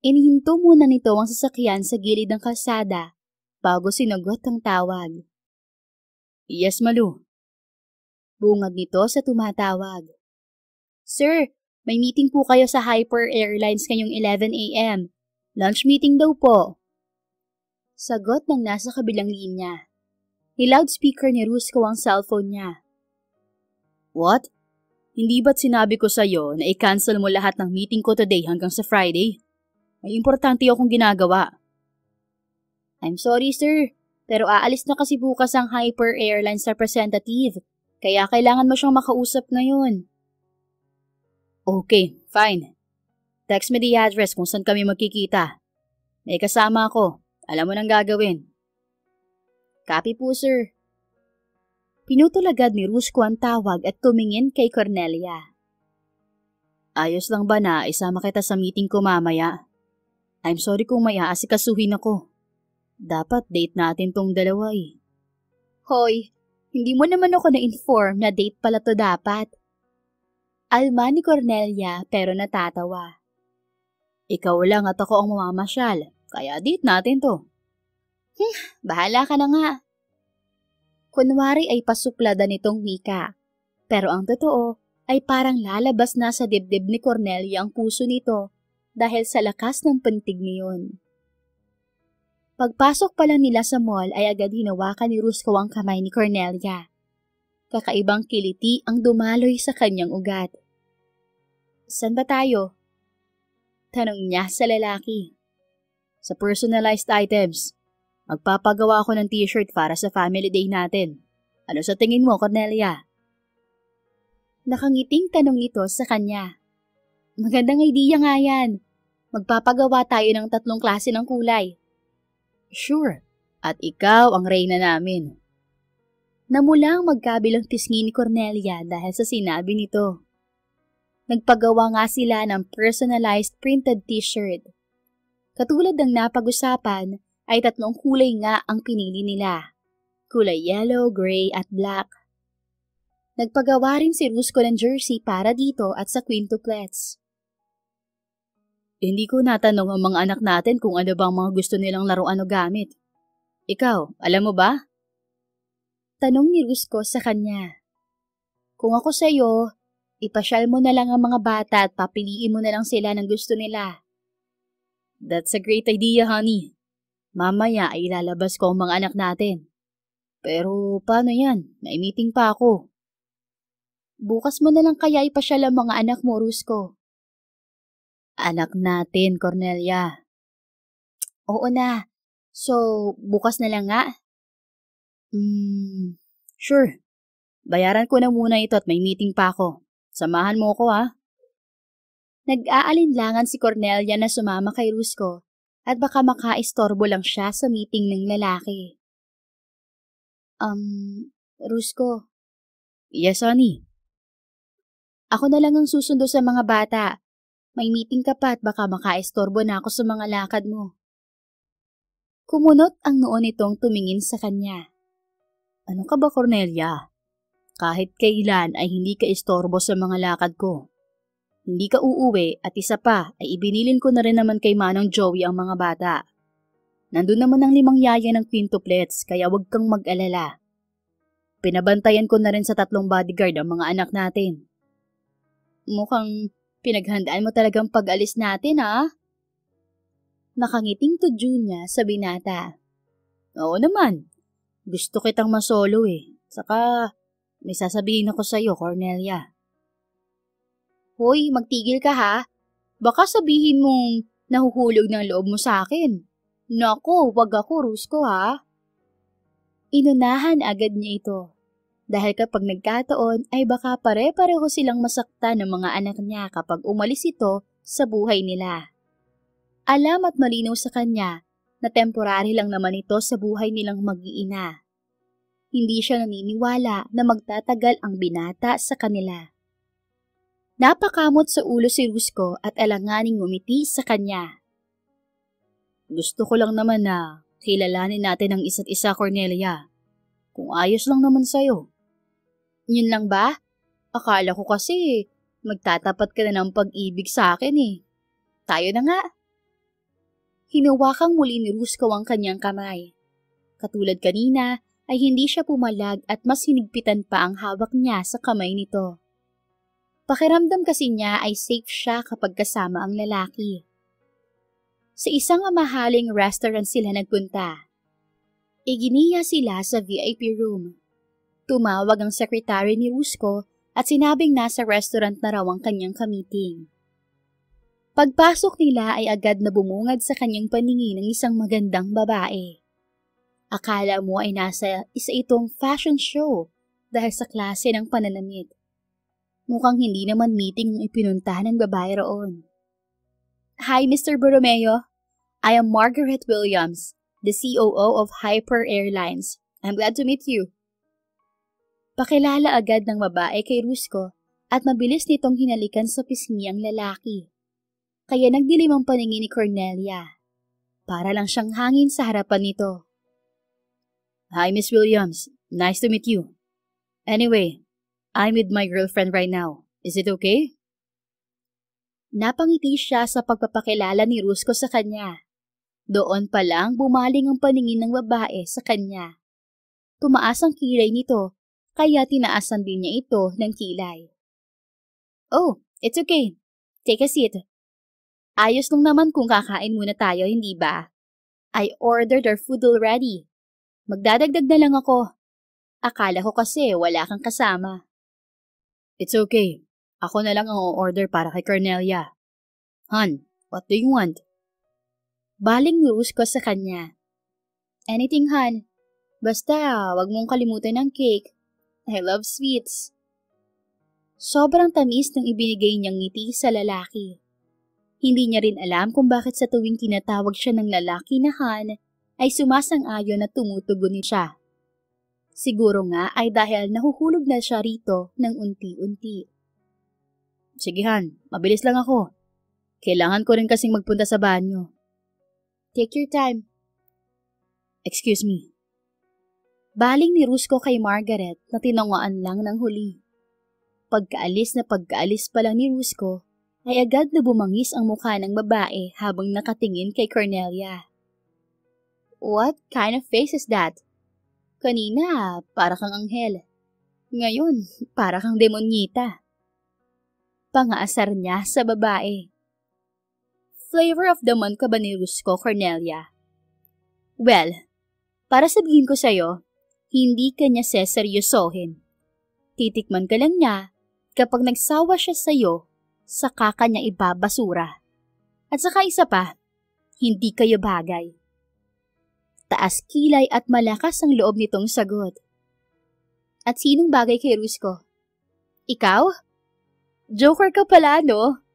Inihinto muna nito ang sasakyan sa gilid ng kalsada bago sinagot ang tawag. Yes, Malu. Bungad nito sa tumatawag. Sir, may meeting po kayo sa Hyper Airlines ngayong 11 a.m. Lunch meeting daw po. Sagot ng nasa kabilang linya. Ni-loudspeaker ni Rusko ang cellphone niya. What? Hindi ba't sinabi ko sa'yo na i-cancel mo lahat ng meeting ko today hanggang sa Friday? May importante akong ginagawa. I'm sorry sir, Pero aalis na kasi bukas ang Hyper Airlines representative, kaya kailangan mo siyang makausap ngayon. Okay, fine. Text me the address kung saan kami magkikita. May kasama ako. Alam mo nang gagawin. Copy po, sir. Pinutol agad ni Rusko ang tawag at tumingin kay Cornelia. Ayos lang ba na isama kita sa meeting ko mamaya? I'm sorry kung may aasikasuhin ako. Dapat date natin tong dalawa eh. Hoy, hindi mo naman ako na-inform na date pala to dapat. Alma ni Cornelia pero natatawa. Ikaw lang at ako ang mamamasyal, kaya date natin to. Bahala ka na nga. Kunwari ay pasuplada nitong wika, pero ang totoo ay parang lalabas na sa dibdib ni Cornelia ang puso nito dahil sa lakas ng pantig niyon. Pagpasok pa lang nila sa mall ay agad hinawakan ni Rusko ang kamay ni Cornelia. Kakaibang kiliti ang dumaloy sa kanyang ugat. San ba tayo? Tanong niya sa lalaki. Sa personalized items. Magpapagawa ako ng t-shirt para sa family day natin. Ano sa tingin mo, Cornelia? Nakangiting tanong nito sa kanya. Magandang idea nga yan. Magpapagawa tayo ng 3 klase ng kulay. Sure. At ikaw ang reyna namin. Namulang magkabilang pisngi ni Cornelia dahil sa sinabi nito. Nagpagawa nga sila ng personalized printed t-shirt. Katulad ng napag-usapan, ay 3 kulay nga ang pinili nila. Kulay yellow, gray at black. Nagpagawa rin si Rusko ng jersey para dito at sa quintuplets. Hindi ko natanong ang mga anak natin kung ano bang mga gusto nilang laruan o gamit. Ikaw, alam mo ba? Tanong ni Rusko sa kanya. Kung ako sa'yo, ipasyal mo na lang ang mga bata at papiliin mo na lang sila ng gusto nila. That's a great idea, honey. Mamaya ay ilalabas ko ang mga anak natin. Pero paano yan? May meeting pa ako. Bukas mo na lang kaya ipasyal ang mga anak mo, Rusko. Anak natin, Cornelia. Oo na. So, bukas na lang nga? Sure. Bayaran ko na muna ito at may meeting pa ako. Samahan mo ko ha. Nag-aalinlangan si Cornelia na sumama kay Rusko at baka makaistorbo lang siya sa meeting ng lalaki. Rusko. Yes, honey. Ako na lang ang susundo sa mga bata. May meeting ka pa at baka makaistorbo na ako sa mga lakad mo. Kumunot ang noo nitong tumingin sa kanya. Ano ka ba, Cornelia? Kahit kailan ay hindi ka istorbo sa mga lakad ko. Hindi ka uuwi at isa pa ay ibinilin ko na rin naman kay Manong Joey ang mga bata. Nandun naman ang 5 yaya ng quintuplets kaya huwag kang mag-alala. Pinabantayan ko na rin sa 3 bodyguard ang mga anak natin. Mukhang pinaghandaan mo talagang pag-alis natin ha? Nakangiting tudyo niya sa binata. Oo naman. Gusto kitang masolo eh. Saka may sasabihin ako sa'yo, Cornelia. Hoy, magtigil ka ha. Baka sabihin mong nahuhulog ng loob mo sa akin. Naku, wag ako, Rusko ha. Inunahan agad niya ito. Dahil kapag nagkataon ay baka pare-pareho silang masaktan ng mga anak niya kapag umalis ito sa buhay nila. Alam at malinaw sa kanya na temporary lang naman ito sa buhay nilang mag-iina. Hindi siya naniniwala na magtatagal ang binata sa kanila. Napakamot sa ulo si Rusko at alanganing ngumiti sa kanya. Gusto ko lang naman na kilalanin natin ang isa't isa, Cornelia. Kung ayos lang naman sa'yo. Yun lang ba? Akala ko kasi magtatapat ka na ng pag-ibig sa akin eh. Tayo na nga. Hinawakang muli ni Rusko ang kanyang kamay. Katulad kanina ay hindi siya pumalag at mas hinigpitan pa ang hawak niya sa kamay nito. Pakiramdam kasi niya ay safe siya kapag kasama ang lalaki. Sa isang mahaling restaurant sila nagpunta. Iginiya sila sa VIP room. Tumawag ang sekretary ni Rusko at sinabing nasa restaurant na raw ang kanyang ka-meeting. Pagpasok nila ay agad na bumungad sa kanyang paningin ng isang magandang babae. Akala mo ay nasa isa itong fashion show dahil sa klase ng pananamit. Mukhang hindi naman meeting ang ipinuntahan ng babae roon. Hi, Mr. Borromeo. I am Margaret Williams, the COO of Hyper Airlines. I'm glad to meet you. Pakilala agad ng babae kay Rusco at mabilis nitong hinalikan sa pisngi ang lalaki. Kaya nagdilim ang paningin ni Cornelia. Para lang siyang hangin sa harapan nito. Hi, Miss Williams. Nice to meet you. Anyway, I'm with my girlfriend right now. Is it okay? Napangiti siya sa pagpapakilala ni Rusco sa kanya. Doon pa lang bumaling ang paningin ng babae sa kanya. Tumaas ang kilay nito, kaya tinaasan din niya ito ng kilay. Oh, it's okay. Take a seat. Ayos lang naman kung kakain muna tayo, hindi ba? I ordered our food already. Magdadagdag na lang ako. Akala ko kasi wala kang kasama. It's okay. Ako na lang ang o-order para kay Cornelia. Han, what do you want? Baling Rusco sa kanya. Anything, Han. Basta, wag mong kalimutan ng cake. I love sweets. Sobrang tamis ng ibinigay niyang ngiti sa lalaki. Hindi niya rin alam kung bakit sa tuwing tinatawag siya ng lalaki na Han, ay sumasang-ayon at tumutugon siya. Siguro nga ay dahil nahuhulog na siya rito ng unti-unti. Sige Han, mabilis lang ako. Kailangan ko rin kasing magpunta sa banyo. Take your time. Excuse me. Baling ni Rusco kay Margaret na tinanguan lang ng huli. Pagkaalis pa lang ni Rusco, ay agad na bumangis ang mukha ng babae habang nakatingin kay Cornelia. What kind of face is that? Kanina, para kang anghel. Ngayon, para kang demonyita. Pangaasar niya sa babae. Flavor of the month ka ba ni Rusco, Cornelia? Well, para sabihin ko sa'yo, hindi ka niya seseryosohin. Titikman ka lang niya kapag nagsawa siya sa'yo, saka ka niya ibabasura. At saka isa pa, hindi kayo bagay. Taas kilay at malakas ang loob nitong sagot. At sinong bagay kay Rusco? Ikaw? Joker ka pala, no?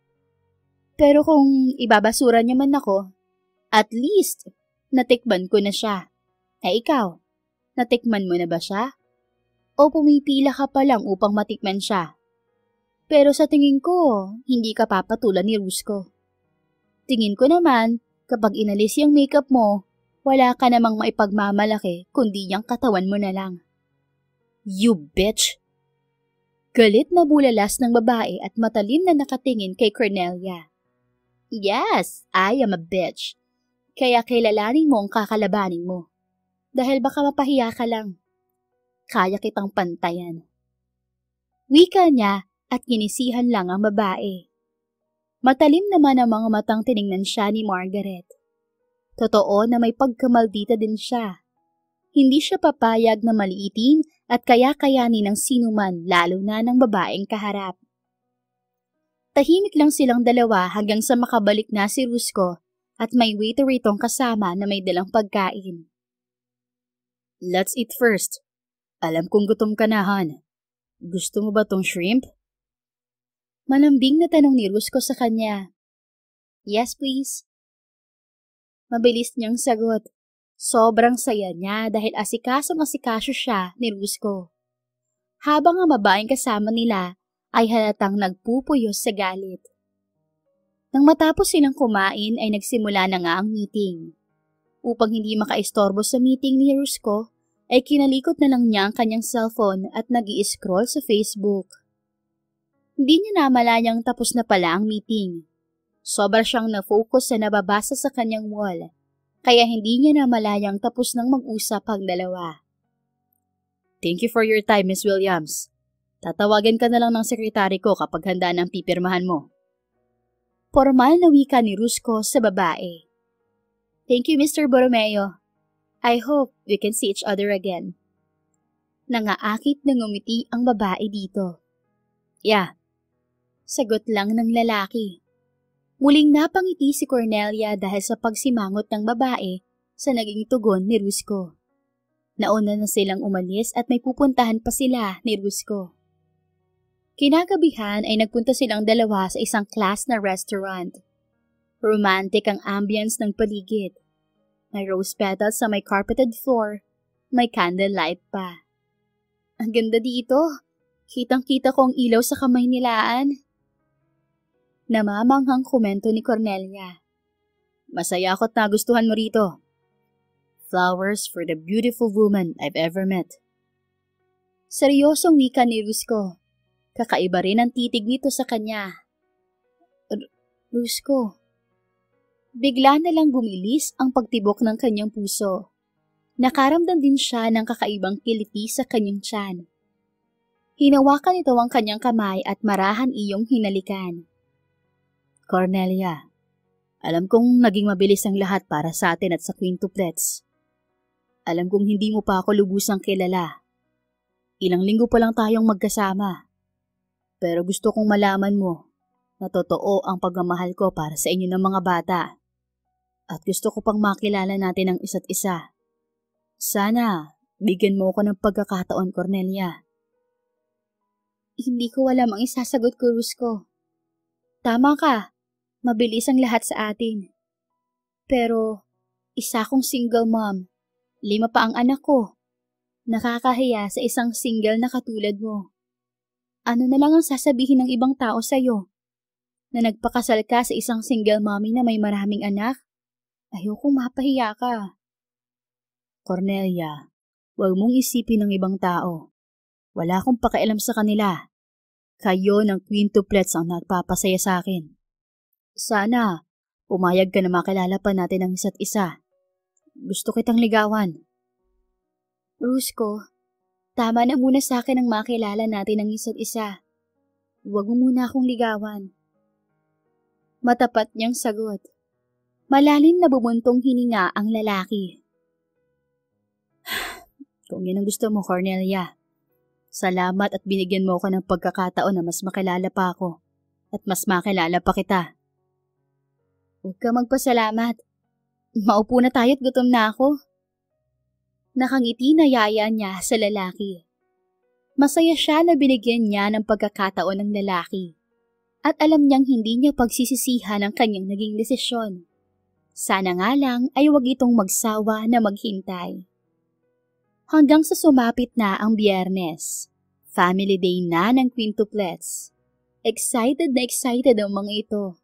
Pero kung ibabasura niya man ako, at least, natikman ko na siya. Eh ikaw, natikman mo na ba siya? O pumipila ka pa lang upang matikman siya? Pero sa tingin ko, hindi ka papatulan ni Rusco. Tingin ko naman, kapag inalis yung makeup mo, wala ka namang maipagmamalaki kundi yung katawan mo na lang. You bitch! Galit na bulalas ng babae at matalim na nakatingin kay Cornelia. Yes, I am a bitch. Kaya kilalanin mo ang kakalabanin mo. Dahil baka mapahiya ka lang. Kaya kitang pantayan. Wika niya at ginisihan lang ang babae. Matalim naman ang mga matang tiningnan siya ni Margaret. Totoo na may pagkamaldita din siya. Hindi siya papayag na maliitin at kaya-kayanin ng sinuman lalo na ng babaeng kaharap. Tahimik lang silang dalawa hanggang sa makabalik na si Rusco at may waiter itong kasama na may dalang pagkain. Let's eat first. Alam kong gutom ka na, Han. Gusto mo ba tong shrimp? Malambing na tanong ni Rusco sa kanya. Yes, please. Mabilis niyang sagot. Sobrang saya niya dahil asikasong-asikaso siya ni Rusco. Habang ang babaeng kasama nila ay halatang nagpupuyos sa galit. Nang matapos silang kumain ay nagsimula na nga ang meeting. Upang hindi makaistorbo sa meeting ni Rusco, ay kinalikot na lang niya ang kanyang cellphone at nag-i-scroll sa Facebook. Hindi niya namalayang tapos na pala ang meeting. Sobra siyang na-focus sa nababasa sa kanyang wall, kaya hindi niya namalayang tapos nang mag-usap ang dalawa. Thank you for your time, Miss Williams. Tatawagan ka na lang ng sekretary ko kapag handa ng pipirmahan mo. Formal na wika ni Rusco sa babae. Thank you, Mr. Borromeo. I hope we can see each other again. Nangaakit na ngumiti ang babae dito. Yeah. Sagot lang ng lalaki. Muling napangiti si Cornelia dahil sa pagsimangot ng babae sa naging tugon ni Rusco. Nauna na silang umalis at may pupuntahan pa sila ni Rusco. Kinagabihan ay nagpunta silang dalawa sa isang class na restaurant. Romantic ang ambience ng paligid. May rose petals sa may carpeted floor, may candlelight pa. Ang ganda dito. Kitang-kita ko ang ilaw sa kamay nilaan. Namamanghang komento ni Cornelia. Masaya ako't nagustuhan mo rito. Flowers for the beautiful woman I've ever met. Seryosong wika ni Rusco. Kakaiba rin ang titig nito sa kanya. Rusco. Bigla na lang bumilis ang pagtibok ng kanyang puso. Nakaramdam din siya ng kakaibang kiliti sa kanyang tiyan. Hinawakan ito ang kanyang kamay at marahan iyong hinalikan. Cornelia, alam kong naging mabilis ang lahat para sa atin at sa quintuplets. Alam kong hindi mo pa ako lubusang kilala. Ilang linggo pa lang tayong magkasama. Pero gusto kong malaman mo na totoo ang pagmamahal ko para sa inyo ng mga bata. At gusto ko pang makilala natin ang isa't isa. Sana, bigyan mo ko ng pagkakataon, Cornelia. Hindi ko alam ang isasagot ko, Rusco. Tama ka, mabilis ang lahat sa atin. Pero, isa akong single mom. 5 pa ang anak ko. Nakakahiya sa isang single na katulad mo. Ano na lang ang sasabihin ng ibang tao sa'yo? Na nagpakasal ka sa isang single mommy na may maraming anak? Ayokong mapahiya ka. Cornelia, huwag mong isipin ng ibang tao. Wala akong pakialam sa kanila. Kayo ng quintuplets ang nagpapasaya sa akin. Sana, pumayag ka na makilala pa natin ang isa't isa. Gusto kitang ligawan. Rusco, tama na muna sa akin ang makilala natin ang isa't isa. Huwag mo muna akong ligawan. Matapat niyang sagot. Malalim na bumuntong hininga ang lalaki. Kung yan ang gusto mo, Cornelia, salamat at binigyan mo ako ng pagkakataon na mas makilala pa ako at mas makilala pa kita. Huwag ka magpasalamat. Maupo na tayo't gutom na ako. Nakangiti na yaya niya sa lalaki. Masaya siya na binigyan niya ng pagkakataon ng lalaki. At alam niyang hindi niya pagsisisihan ang kanyang naging desisyon. Sana nga lang ay huwag itong magsawa na maghintay. Hanggang sa sumapit na ang Biyernes. Family day na ng quintuplets. Excited na excited ang mga ito.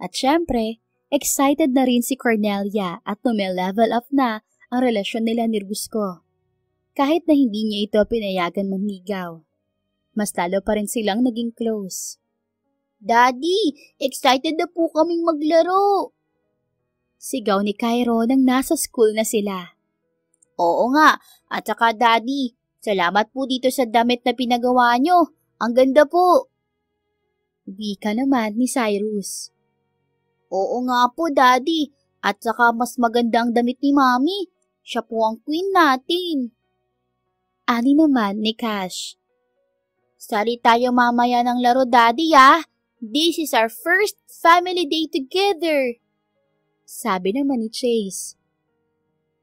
At syempre, excited na rin si Cornelia at level up na ang relasyon nila ni Rusco. Kahit na hindi niya ito pinayagan manligaw. Mas lalo pa rin silang naging close. Daddy, excited na po kaming maglaro. Sigaw ni Cairo nang nasa school na sila. Oo nga, at saka Daddy, salamat po dito sa damit na pinagawa nyo. Ang ganda po. Wika naman ni Cyrus. Oo nga po, Daddy. At saka mas maganda ang damit ni Mami. Siya po ang queen natin. Ani naman ni Cash. Sali tayo mamaya ng laro, Daddy, ah. This is our first family day together. Sabi naman ni Chase.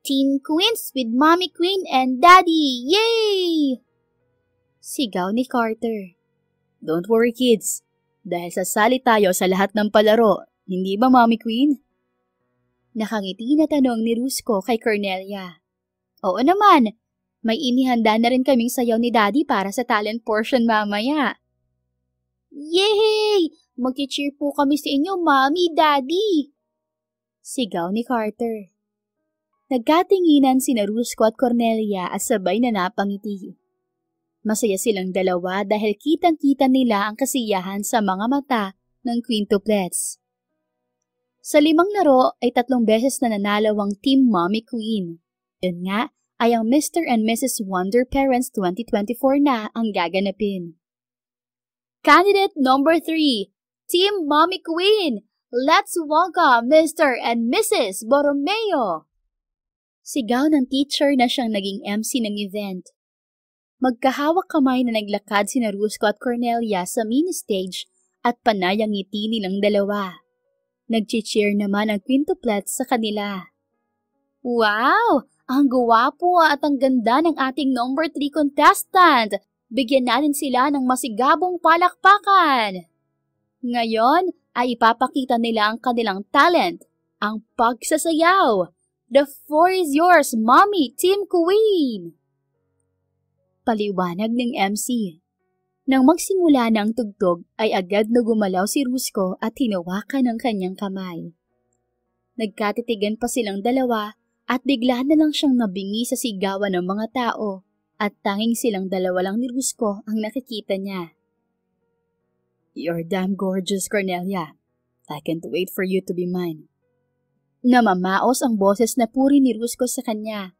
Team Queens with Mommy Queen and Daddy. Yay! Sigaw ni Carter. Don't worry, kids. Dahil sasali tayo sa lahat ng palaro. Hindi ba, Mommy Queen? Nakangiti na tanong ni Rusco kay Cornelia. Oo naman. May inihanda na rin kaming sayaw ni Daddy para sa talent portion mamaya. Yay! Mag-cheer po kami sa inyo, Mommy, Daddy! Sigaw ni Carter. Nagkatinginan sina Rusco at Cornelia at sabay na napangiti. Masaya silang dalawa dahil kitang-kita nila ang kasiyahan sa mga mata ng quintuplets. Sa 5 laro ay 3 beses na nanalo ang Team Mommy Queen. Yun nga ay ang Mr. and Mrs. Wonder Parents 2024 na ang gaganapin. Candidate number 3, Team Mommy Queen! Let's welcome Mr. and Mrs. Borromeo! Sigaw ng teacher na siyang naging MC ng event. Magkahawak kamay na naglakad sina Rusco at Cornelia sa mini stage at panay ang ngiti nilang dalawa. Nag-cheer naman ang quintuplets sa kanila. Wow! Ang gwapo at ang ganda ng ating number 3 contestant. Bigyan natin sila ng masigabong palakpakan. Ngayon ay ipapakita nila ang kanilang talent, ang pagsasayaw. The floor is yours, Mommy Team Queen! Paliwanag ng MC. Nang magsimula ng tugtog ay agad na gumalaw si Rusko at hinawakan ang kanyang kamay. Nagkatitigan pa silang dalawa at bigla na lang siyang nabingi sa sigawan ng mga tao at tanging silang dalawa lang ni Rusko ang nakikita niya. You're damn gorgeous, Cornelia. I can't wait for you to be mine. Namamaos ang boses na puri ni Rusko sa kanya.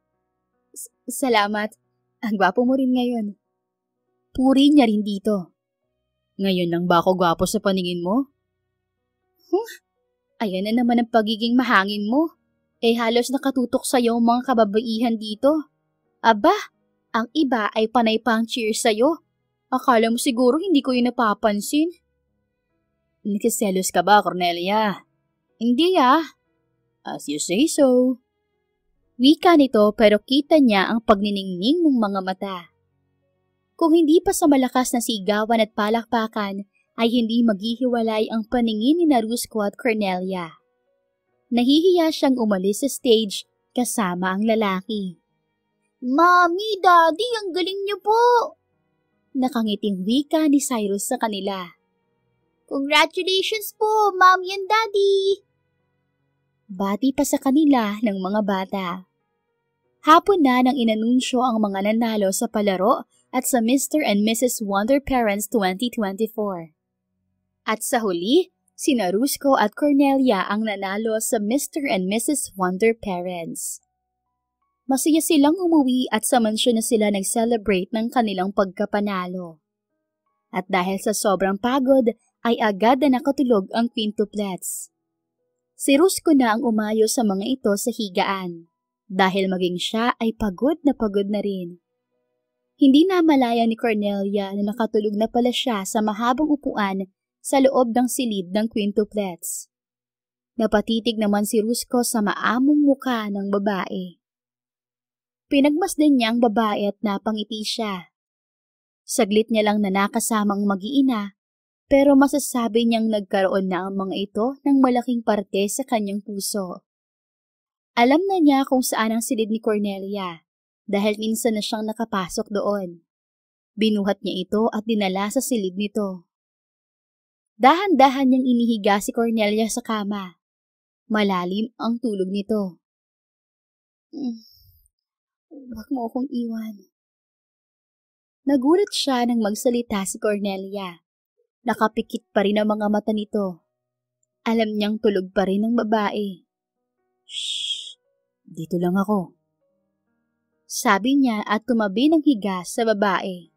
Salamat. Ang gwapo mo rin ngayon. Puri niya rin dito. Ngayon lang ba ako gwapo sa paningin mo? Ayan na naman ang pagiging mahangin mo. Halos nakatutok sa'yo ang mga kababaihan dito. Aba, ang iba ay panay pang cheer sa'yo. Akala mo siguro hindi ko yun napapansin. Nagsiselos ka ba, Cornelia? Hindi As you say so. Wika nito pero kita niya ang pagniningning ng mga mata. Kung hindi pa sa malakas na sigawan at palakpakan, ay hindi maghihiwalay ang paningin ni Rusko at Cornelia. Nahihiya siyang umalis sa stage kasama ang lalaki. Mommy, Daddy, ang galing niyo po! Nakangiting wika ni Cyrus sa kanila. Congratulations po, Mommy and Daddy! Bati pa sa kanila ng mga bata. Hapon na nang inanunsyo ang mga nanalo sa palaro at sa Mr. and Mrs. Wonder Parents 2024. At sa huli, sina Rusko at Cornelia ang nanalo sa Mr. and Mrs. Wonder Parents. Masaya silang umuwi at sa mansyon na sila nag-celebrate ng kanilang pagkapanalo. At dahil sa sobrang pagod, ay agad na nakatulog ang quintuplets. Si Rusko na ang umayo sa mga ito sa higaan, dahil maging siya ay pagod na rin. Hindi na malaya ni Cornelia na nakatulog na pala siya sa mahabang upuan sa loob ng silid ng quintuplets. Napatitig naman si Rusko sa maamong muka ng babae. Pinagmasdan niya ang babae at napangiti siya. Saglit niya lang na nakasamang mag-iina, pero masasabi niyang nagkaroon na ang mga ito ng malaking parte sa kanyang puso. Alam na niya kung saan ang silid ni Cornelia, dahil minsan na siyang nakapasok doon. Binuhat niya ito at dinala sa silid nito. Dahan-dahan niyang inihiga si Cornelia sa kama. Malalim ang tulog nito. Huwag mo akong iwan. Nagulat siya nang magsalita si Cornelia. Nakapikit pa rin ang mga mata nito. Alam niyang tulog pa rin ang babae. Shh! Dito lang ako. Sabi niya at tumabi ng higa sa babae.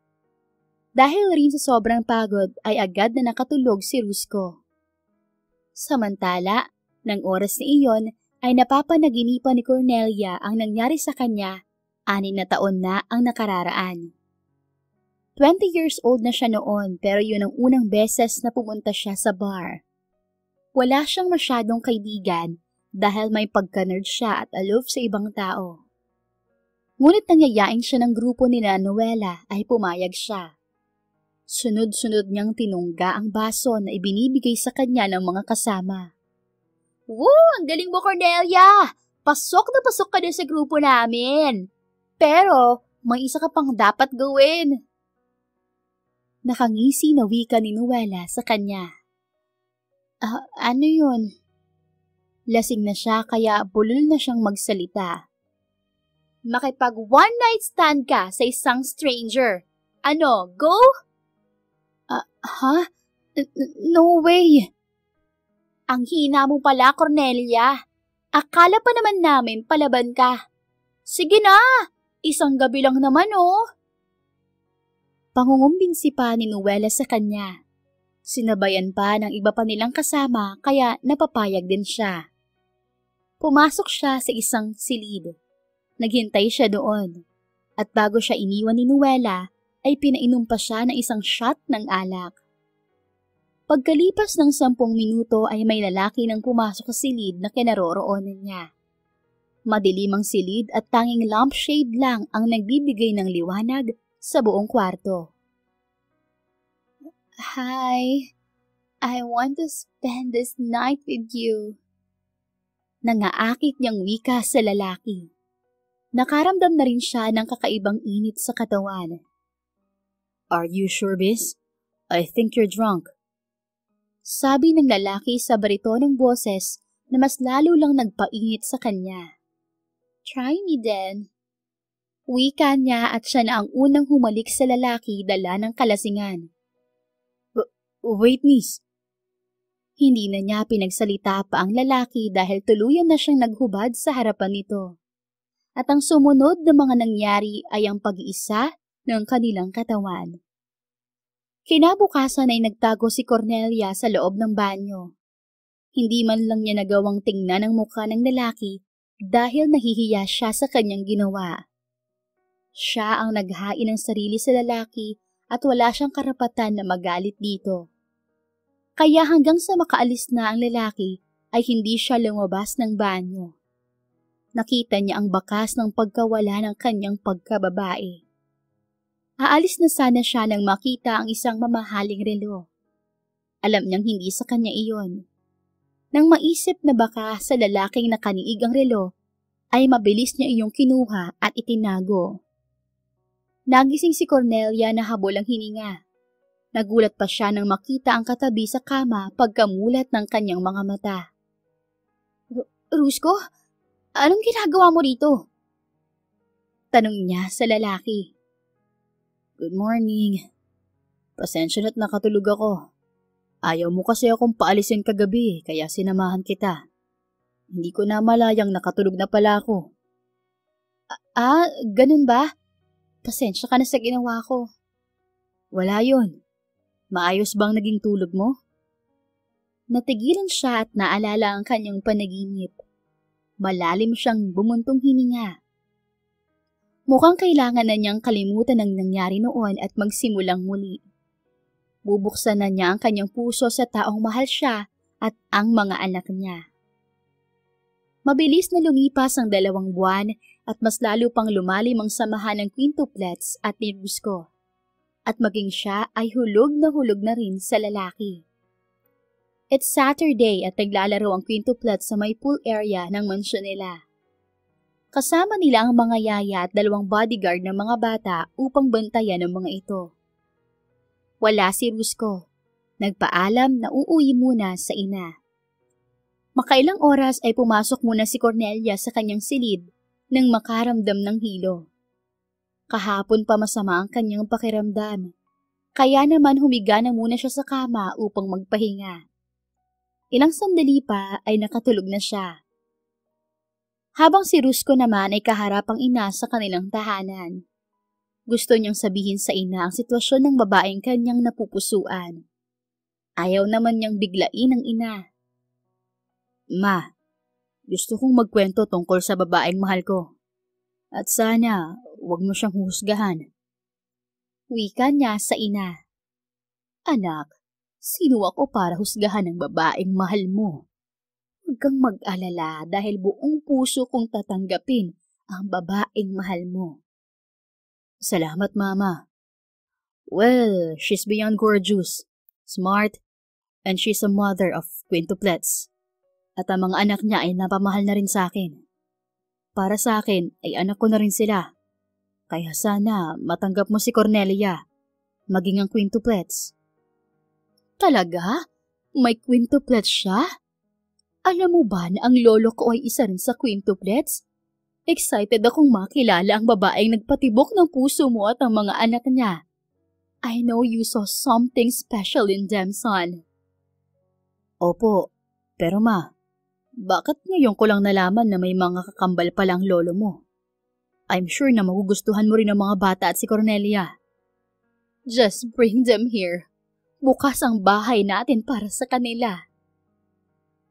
Dahil rin sa sobrang pagod ay agad na nakatulog si Rusko. Samantala, ng oras na iyon ay napapanaginipan ni Cornelia ang nangyari sa kanya 6 na taon na ang nakararaan. 20 years old na siya noon pero yun ang unang beses na pumunta siya sa bar. Wala siyang masyadong kaibigan dahil may pagka-nerd siya at aloof sa ibang tao. Ngunit nangyayain siya ng grupo ni Noela ay pumayag siya. Sunod-sunod niyang tinungga ang baso na ibinibigay sa kanya ng mga kasama. Woo! Ang galing mo, Cornelia! Pasok na pasok ka din sa grupo namin. Pero may isa ka pang dapat gawin. Nakangisi na wika ni Noela sa kanya. Ano yun? Lasing na siya kaya bulol na siyang magsalita. Makipag one night stand ka sa isang stranger. Ano, go? No way. Ang hina mo pala, Cornelia. Akala pa naman namin palaban ka. Sige na, isang gabi lang naman Pangungumbinsi pa ni Noela sa kanya. Sinabayan pa ng iba pa nilang kasama kaya napapayag din siya. Pumasok siya sa isang silid. Naghintay siya doon. At bago siya iniwan ni Noela, ay pinainom pa siya ng isang shot ng alak. Pagkalipas ng 10 minuto ay may lalaki nang pumasok sa silid na kinaroroonan niya. Madilim ang silid at tanging lampshade lang ang nagbibigay ng liwanag sa buong kwarto. Hi, I want to spend this night with you. Nangaakit niyang wika sa lalaki. Nakaramdam na rin siya ng kakaibang init sa katawan. Are you sure, miss? I think you're drunk. Sabi ng lalaki sa baritonong boses na mas lalo lang nagpainit sa kanya. Try me then. Wika niya at siya na ang unang humalik sa lalaki dala ng kalasingan. Wait, miss. Hindi na niya pinagsalita pa ang lalaki dahil tuluyan na siyang naghubad sa harapan nito. At ang sumunod na mga nangyari ay ang pag-iisa ng kanilang katawan. Kinabukasan ay nagtago si Cornelia sa loob ng banyo. Hindi man lang niya nagawang tingnan ang mukha ng lalaki dahil nahihiya siya sa kanyang ginawa. Siya ang naghain ng sarili sa lalaki at wala siyang karapatan na magalit dito. Kaya hanggang sa makaalis na ang lalaki ay hindi siya lumabas ng banyo. Nakita niya ang bakas ng pagkawala ng kanyang pagkababae. Aalis na sana siya nang makita ang isang mamahaling relo. Alam niyang hindi sa kanya iyon. Nang maisip na baka sa lalaking nakaniig ang relo, ay mabilis niya iyong kinuha at itinago. Nagising si Cornelia na habol ang hininga. Nagulat pa siya nang makita ang katabi sa kama pagkamulat ng kanyang mga mata. Rusko, anong ginagawa mo rito? Tanong niya sa lalaki. Good morning. Pasensya na't nakatulog ako. Ayaw mo kasi akong paalisin kagabi kaya sinamahan kita. Hindi ko na malayang nakatulog na pala ako. Ganun ba? Pasensya ka na sa ginawa ko. Wala yun. Maayos bang naging tulog mo? Natigilan siya at naalala ang kanyang panaginip. Malalim siyang bumuntong hininga. Mukhang kailangan na niyang kalimutan ang nangyari noon at magsimulang muli. Bubuksan na niya ang kanyang puso sa taong mahal siya at ang mga anak niya. Mabilis na lumipas ang 2 buwan at mas lalo pang lumalim ang samahan ng quintuplets at ni Rusko. At maging siya ay hulog na rin sa lalaki. It's Saturday at naglalaro ang quintuplets sa may pool area ng mansyon nila. Kasama nila ang mga yaya at 2 bodyguard ng mga bata upang bantayan ang mga ito. Wala si Rusko. Nagpaalam na uuwi muna sa ina. Makailang oras ay pumasok muna si Cornelia sa kanyang silid nang makaramdam ng hilo. Kahapon pa masama ang kanyang pakiramdam. Kaya naman humiga na muna siya sa kama upang magpahinga. Ilang sandali pa ay nakatulog na siya. Habang si Rusko naman ay kaharap ang ina sa kanilang tahanan. Gusto niyang sabihin sa ina ang sitwasyon ng babaeng kanyang napupusuan. Ayaw naman niyang biglain ang ina. Ma, gusto kong magkwento tungkol sa babaeng mahal ko. At sana, huwag mo siyang husgahan. Wika niya sa ina. Anak, sino ako para husgahan ang babaeng mahal mo? Huwag kang mag-alala dahil buong puso kong tatanggapin ang babaeng mahal mo. Salamat, Mama. Well, she's beyond gorgeous, smart, and she's a mother of quintuplets. At ang mga anak niya ay napamahal na rin sa akin. Para sa akin ay anak ko na rin sila. Kaya sana matanggap mo si Cornelia, maging ang quintuplets. Talaga? May quintuplets siya? Alam mo ba na ang lolo ko ay isa rin sa quintuplets? Excited akong makilala ang babaeng nagpatibok ng puso mo at ang mga anak niya. I know you saw something special in them, son. Opo, pero ma, bakit ngayon ko lang nalaman na may mga kakambal palang lolo mo? I'm sure na magugustuhan mo rin ang mga bata at si Cornelia. Just bring them here. Bukas ang bahay natin para sa kanila.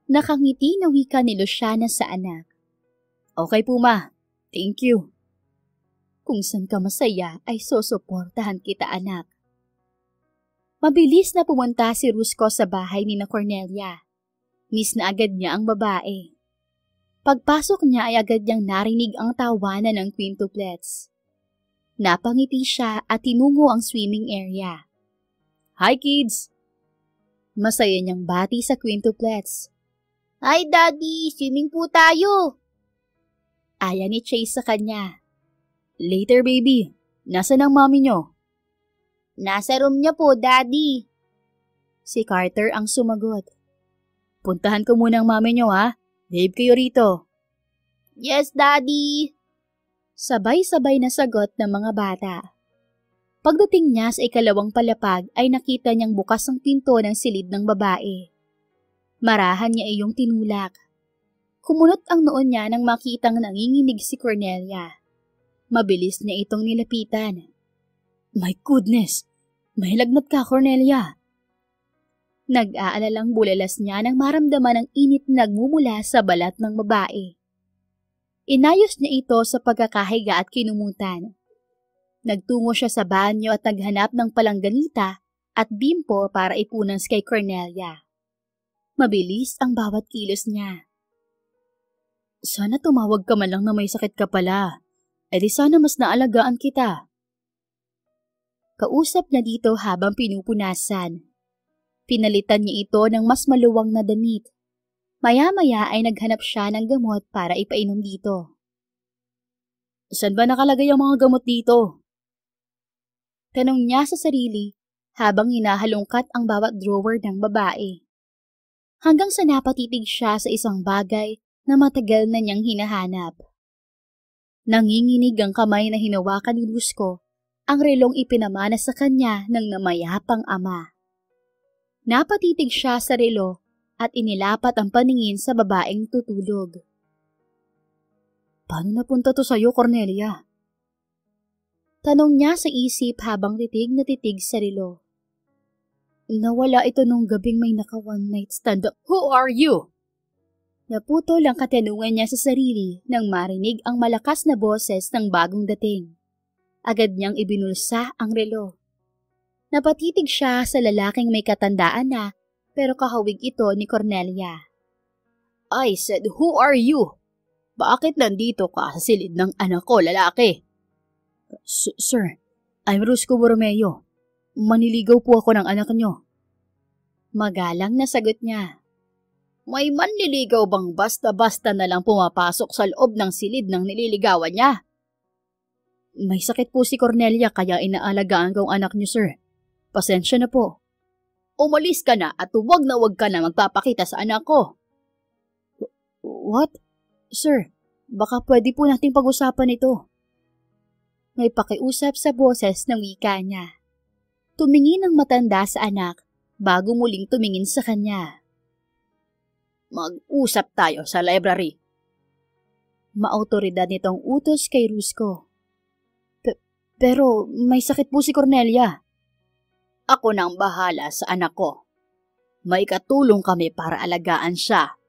Nakangiti na wika ni Luciana sa anak. Okay po ma, thank you. Kung saan ka masaya ay susuportahan kita anak. Mabilis na pumunta si Rusko sa bahay ni na Cornelia. Miss na agad niya ang babae. Pagpasok niya ay agad niyang narinig ang tawanan ng quintuplets. Napangiti siya at tinungo ang swimming area. "Hi kids!" Masaya niyang bati sa quintuplets. "Hi Daddy! Swimming po tayo!" Aya ni Chase sa kanya. "Later baby, nasaan ang mommy niyo?" "Nasa room niya po, Daddy." Si Carter ang sumagot. "Puntahan ko muna ang mommy niyo ha. Behave kayo rito." "Yes, Daddy." Sabay-sabay na sagot ng mga bata. Pagdating niya sa ikalawang palapag ay nakita niyang bukas ang pinto ng silid ng babae. Marahan niya iyong tinulak. Kumunot ang noon niya nang makitang nanginginig si Cornelia. Mabilis niya itong nilapitan. "My goodness! May lagnat ka, Cornelia!" Nag-aalalang bulalas niya nang maramdaman ang init na nagmumula sa balat ng babae. Inayos niya ito sa pagkakahiga at kinumutan. Nagtungo siya sa banyo at naghanap ng palangganita at bimpo para ipunas kay Cornelia. Mabilis ang bawat kilos niya. "Sana tumawag ka man lang na may sakit ka pala. E di sana mas naalagaan kita." Kausap niya dito habang pinupunasan. Pinalitan niya ito ng mas maluwang na damit. Maya-maya ay naghanap siya ng gamot para ipainom dito. "Saan ba nakalagay ang mga gamot dito?" Tanong niya sa sarili habang hinahalungkat ang bawat drawer ng babae. Hanggang sa napatitig siya sa isang bagay na matagal na niyang hinahanap. Nanginginig ang kamay na hinawakan ni Rusco, ang relong ipinamana sa kanya ng namayapang ama. Napatitig siya sa relo at inilapat ang paningin sa babaeng tutulog. "Paano napunta to sa'yo, Cornelia?" Tanong niya sa isip habang titig na titig sa relo. "Nawala ito nung gabing may naka-one night stand." "Who are you?" Naputol ang katanungan niya sa sarili nang marinig ang malakas na boses ng bagong dating. Agad niyang ibinulsa ang relo. Napatitig siya sa lalaking may katandaan na pero kahawig ito ni Cornelia. "I said, who are you? Bakit nandito ka sa silid ng anak ko, lalaki?" Sir, I'm Rusco Borromeo. Maniligaw po ako ng anak niyo." Magalang na sagot niya. "May manliligaw bang basta-basta na lang pumapasok sa loob ng silid ng nililigawan niya?" "May sakit po si Cornelia kaya inaalagaan ko ang anak niyo, sir. Pasensya na po." "Umalis ka na at huwag ka na magpapakita sa anak ko." What? Sir, baka pwede po nating pag-usapan ito." May pakiusap sa boses ng wika niya. Tumingin ang matanda sa anak bago muling tumingin sa kanya. "Mag-usap tayo sa library." Maautoridad nitong utos kay Rusco. Pero may sakit po si Cornelia." "Ako nang bahala sa anak ko. May katulong kami para alagaan siya."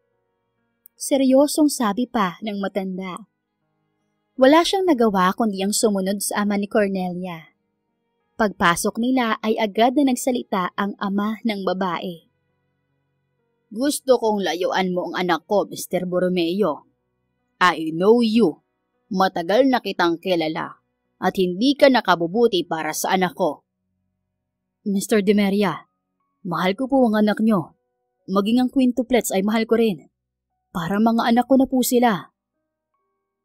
Seryosong sabi pa ng matanda. Wala siyang nagawa kundi ang sumunod sa ama ni Cornelia. Pagpasok nila ay agad na nagsalita ang ama ng babae. "Gusto kong layuan mo ang anak ko, Mr. Borromeo. I know you. Matagal na kitang kilala at hindi ka nakabubuti para sa anak ko." "Mr. De Maria, mahal ko po ang anak nyo. Maging ang quintuplets ay mahal ko rin. Para mga anak ko na po sila."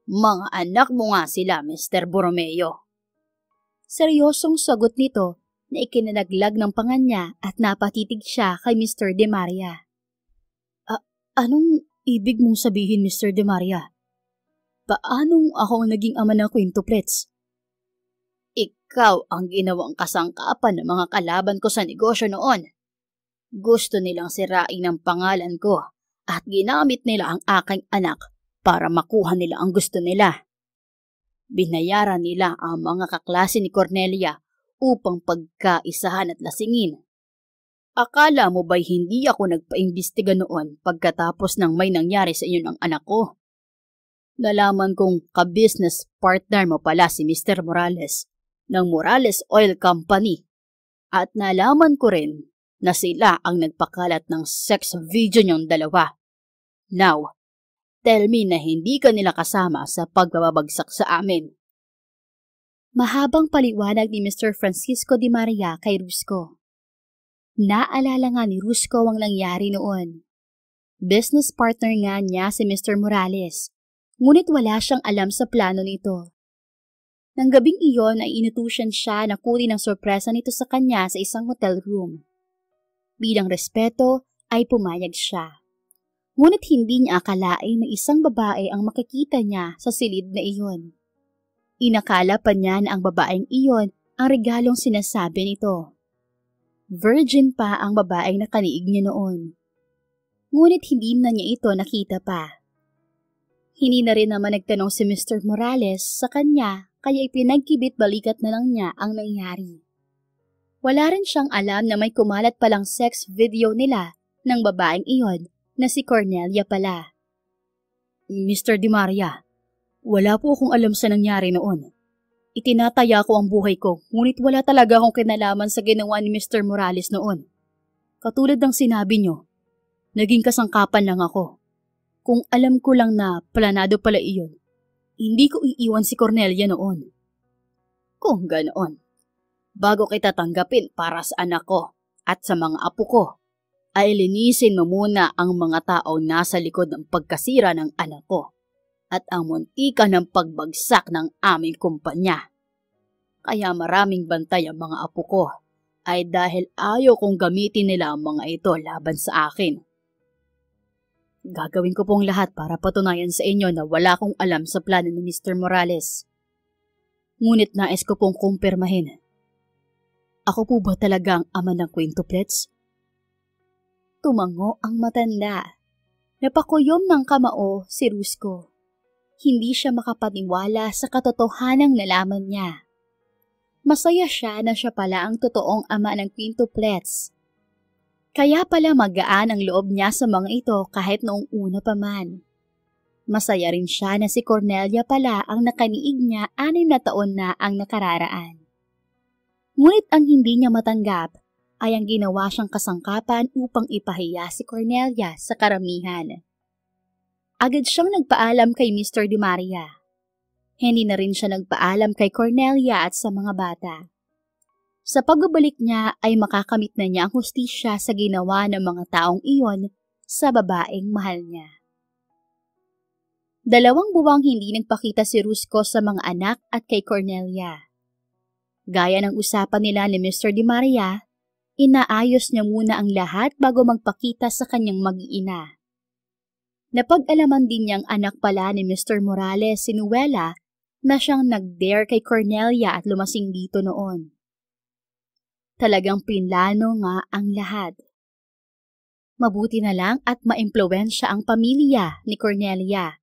"Mga anak mo nga sila, Mr. Borromeo." Seryosong sagot nito na ikinalaglag ng panga niya at napatitig siya kay Mr. De Maria. Anong ibig mong sabihin, Mr. De Maria? Paanong ako ang naging ama ng quintuplets?" "Ikaw ang ginawang kasangkapan ng mga kalaban ko sa negosyo noon. Gusto nilang sirain ang pangalan ko at ginamit nila ang aking anak para makuha nila ang gusto nila. Binayaran nila ang mga kaklase ni Cornelia upang pagkaisahan at lasingin. Akala mo ba'y hindi ako nagpaimbestiga noon pagkatapos ng may nangyari sa inyo ng anak ko? Nalaman kong ka-business partner mo pala si Mr. Morales ng Morales Oil Company at nalaman ko rin na sila ang nagpakalat ng sex video niyong dalawa. Now, Tell me na hindi ka nila kasama sa pagbabagsak sa amin. Mahabang paliwanag ni Mr. Francisco de Maria kay Rusco. Naalala nga ni Rusco ang nangyari noon. Business partner nga niya si Mr. Morales, ngunit wala siyang alam sa plano nito. Nang gabing iyon ay inutusan siya na kunin ang sorpresa nito sa kanya sa isang hotel room. Bilang respeto ay pumayag siya. Ngunit hindi niya akalain na isang babae ang makikita niya sa silid na iyon. Inakala pa niya na ang babaeng iyon ang regalong sinasabi nito. Virgin pa ang babaeng nakaniig niya noon. Ngunit hindi na niya ito nakita pa. Hindi na rin naman nagtanong si Mr. Morales sa kanya kaya ipinagkibit balikat na lang niya ang nangyari. Wala rin siyang alam na may kumalat palang sex video nila ng babaeng iyon na si Cornelia pala. Mr. de Maria, wala po akong alam sa nangyari noon. Itinataya ko ang buhay ko, ngunit wala talaga akong kinalaman sa ginawa ni Mr. Morales noon. Katulad ng sinabi niyo, naging kasangkapan lang ako. Kung alam ko lang na planado pala iyon, hindi ko iiwan si Cornelia noon. Kung ganoon, bago kita tanggapin para sa anak ko at sa mga apo ko, ay linisin mo muna ang mga tao nasa likod ng pagkasira ng anak ko at ang muntika ng pagbagsak ng aming kumpanya. Kaya maraming bantay ang mga apo ko ay dahil ayaw kong gamitin nila ang mga ito laban sa akin. Gagawin ko pong lahat para patunayan sa inyo na wala akong alam sa plano ni Mr. Morales. Ngunit nais ko pong kumpirmahin. Ako po ba talaga ang ama ng quintuplets? Tumango ang matanda. Napakuyom ng kamao si Rusco. Hindi siya makapaniwala sa katotohanang nalaman niya. Masaya siya na siya pala ang totoong ama ng quintuplets. Kaya pala magaan ang loob niya sa mga ito kahit noong una pa man. Masaya rin siya na si Cornelia pala ang nakaniig niya 6 na taon na ang nakararaan. Ngunit ang hindi niya matanggap ay ang ginawa siyang kasangkapan upang ipahiya si Cornelia sa karamihan. Agad siyang nagpaalam kay Mr. de Maria. Hindi na rin siya nagpaalam kay Cornelia at sa mga bata. Sa pagbabalik niya ay makakamit na niya ang hustisya sa ginawa ng mga taong iyon sa babaeng mahal niya. 2 buwang hindi nagpakita si Rusco sa mga anak at kay Cornelia. Gaya ng usapan nila ni Mr. de Maria, inaayos niya muna ang lahat bago magpakita sa kanyang mag-iina. Napag-alaman din niyang anak pala ni Mr. Morales si Nuela na siyang nag-dare kay Cornelia at lumasing dito noon. Talagang pinlano nga ang lahat. Mabuti na lang at maimpluwensya ang pamilya ni Cornelia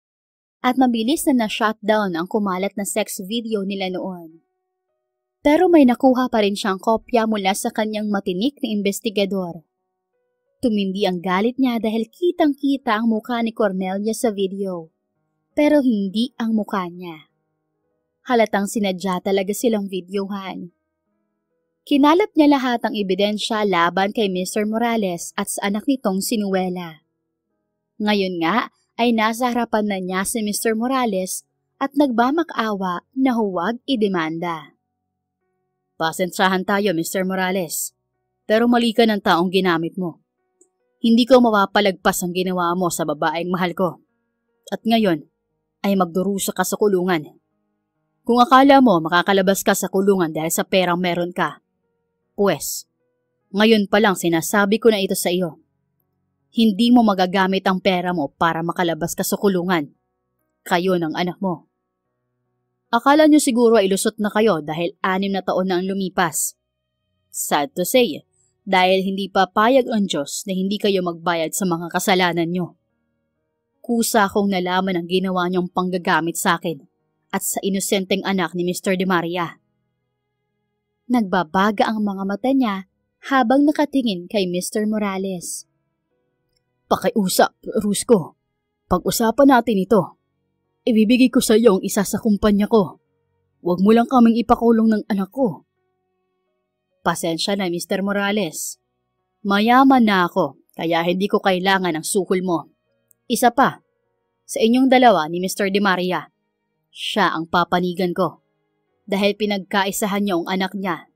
at mabilis na na-shutdown ang kumalat na sex video nila noon. Pero may nakuha pa rin siyang kopya mula sa kanyang matinik na investigador. Tumindi ang galit niya dahil kitang-kita ang mukha ni Cornelia sa video, pero hindi ang mukha niya. Halatang sinadya talaga silang videohan. Kinalat niya lahat ng ebidensya laban kay Mr. Morales at sa anak nitong si Nuela. Ngayon nga ay nasa harapan na niya si Mr. Morales at nagmamak-awa na huwag idemanda. Pasensyahan tayo, Mr. Morales, pero mali ka ng taong ginamit mo. Hindi ko mapapalagpas ang ginawa mo sa babaeng mahal ko. At ngayon ay magdurusa ka sa kulungan. Kung akala mo makakalabas ka sa kulungan dahil sa perang meron ka, pues, ngayon pa lang sinasabi ko na ito sa iyo. Hindi mo magagamit ang pera mo para makalabas ka sa kulungan. Kayo ng anak mo. Akala nyo siguro ay lusot na kayo dahil 6 na taon na ang lumipas. Sad to say, dahil hindi papayag ang Diyos na hindi kayo magbayad sa mga kasalanan nyo. Kusa akong nalaman ang ginawa niyong panggagamit sa akin at sa inosenteng anak ni Mr. de Maria. Nagbabaga ang mga mata niya habang nakatingin kay Mr. Morales. Pakiusap, Rusco. Pag-usapan natin ito. Ibibigay ko sa iyo ang isa sa kumpanya ko. Huwag mo lang kaming ipakulong ng anak ko. Pasensya na, Mr. Morales. Mayaman na ako, kaya hindi ko kailangan ng sukol mo. Isa pa, Sa inyong dalawa ni Mr. De Maria, siya ang papanigan ko dahil pinagkaisahan niyo ang anak niya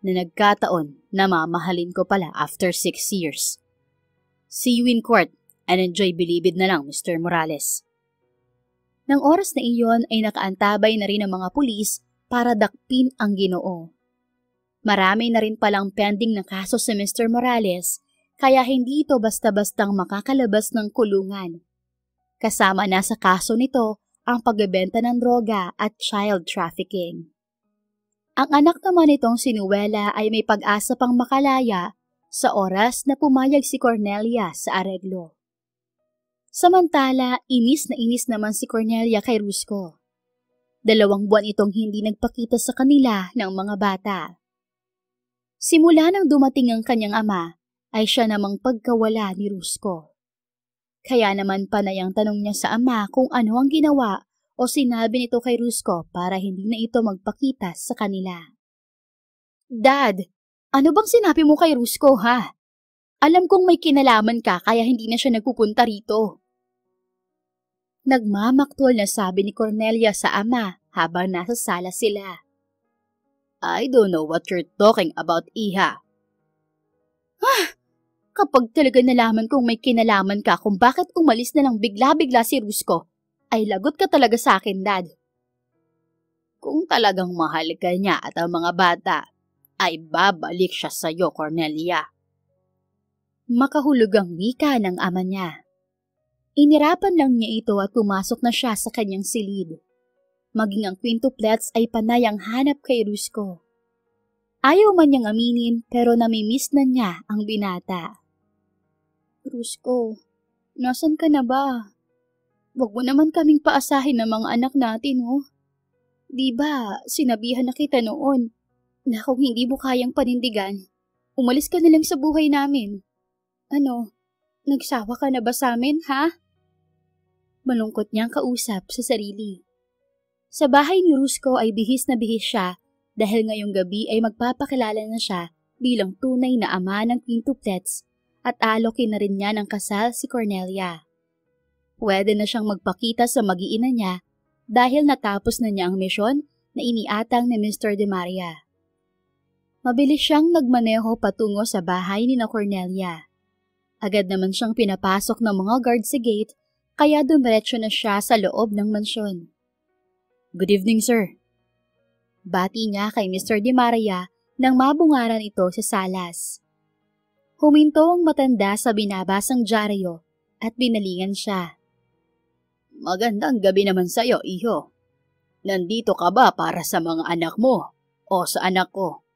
na nagkataon na mamahalin ko pala after 6 years. See you in court and enjoy bilibid na lang, Mr. Morales. Nang oras na iyon ay nakaantabay na rin ang mga pulis para dakpin ang Ginoo. Marami na rin palang pending na kaso si Mr. Morales kaya hindi ito basta-bastang makakalabas ng kulungan. Kasama na sa kaso nito ang pagbebenta ng droga at child trafficking. Ang anak naman nitong si Nuela ay may pag-asa pang makalaya sa oras na pumayag si Cornelia sa areglo. Samantala, inis na inis naman si Cornelia kay Rusco. 2 buwan itong hindi nagpakita sa kanila ng mga bata. Simula nang dumating ang kanyang ama, ay siya namang pagkawala ni Rusco. Kaya naman panay ang tanong niya sa ama kung ano ang ginawa o sinabi nito kay Rusco para hindi na ito magpakita sa kanila. Dad, ano bang sinabi mo kay Rusco ha? Alam kong may kinalaman ka kaya hindi na siya nagpupunta rito. Nagmamaktol na sabi ni Cornelia sa ama habang nasa sala sila. I don't know what you're talking about, Iha. Kapag talaga nalaman kong may kinalaman ka kung bakit umalis na lang bigla-bigla si Rusco, ay lagot ka talaga sa akin, Dad. Kung talagang mahal ka niya at ang mga bata, ay babalik siya sa'yo, Cornelia. Makahulugang wika ng ama niya. Inirapan lang niya ito at pumasok na siya sa kanyang silid. Maging ang quintuplets ay panay ang hanap kay Rusco. Ayaw man niyang aminin pero namimiss na niya ang binata. Rusco, nasan ka na ba? Huwag mo naman kaming paasahin ng mga anak natin, oh. Di ba, sinabihan na kita noon na kung hindi mo kayang panindigan, umalis ka na lang sa buhay namin. Ano, nagsawa ka na ba sa amin, ha? Malungkot niyang kausap sa sarili. Sa bahay ni Rusco ay bihis na bihis siya dahil ngayong gabi ay magpapakilala na siya bilang tunay na ama ng quintuplets at alokin na rin niya ng kasal si Cornelia. Pwede na siyang magpakita sa mag-iina niya dahil natapos na niya ang misyon na iniatang ni Mr. De Maria. Mabilis siyang nagmaneho patungo sa bahay ni na Cornelia. Agad naman siyang pinapasok ng mga guard sa gate kaya dumiretso na siya sa loob ng mansyon. Good evening, sir. Bati niya kay Mr. De Maria nang mabungaran ito sa salas. Huminto ang matanda sa binabasang dyaryo at binalingan siya. Magandang gabi naman sa'yo, iho. Nandito ka ba para sa mga anak mo o sa anak ko?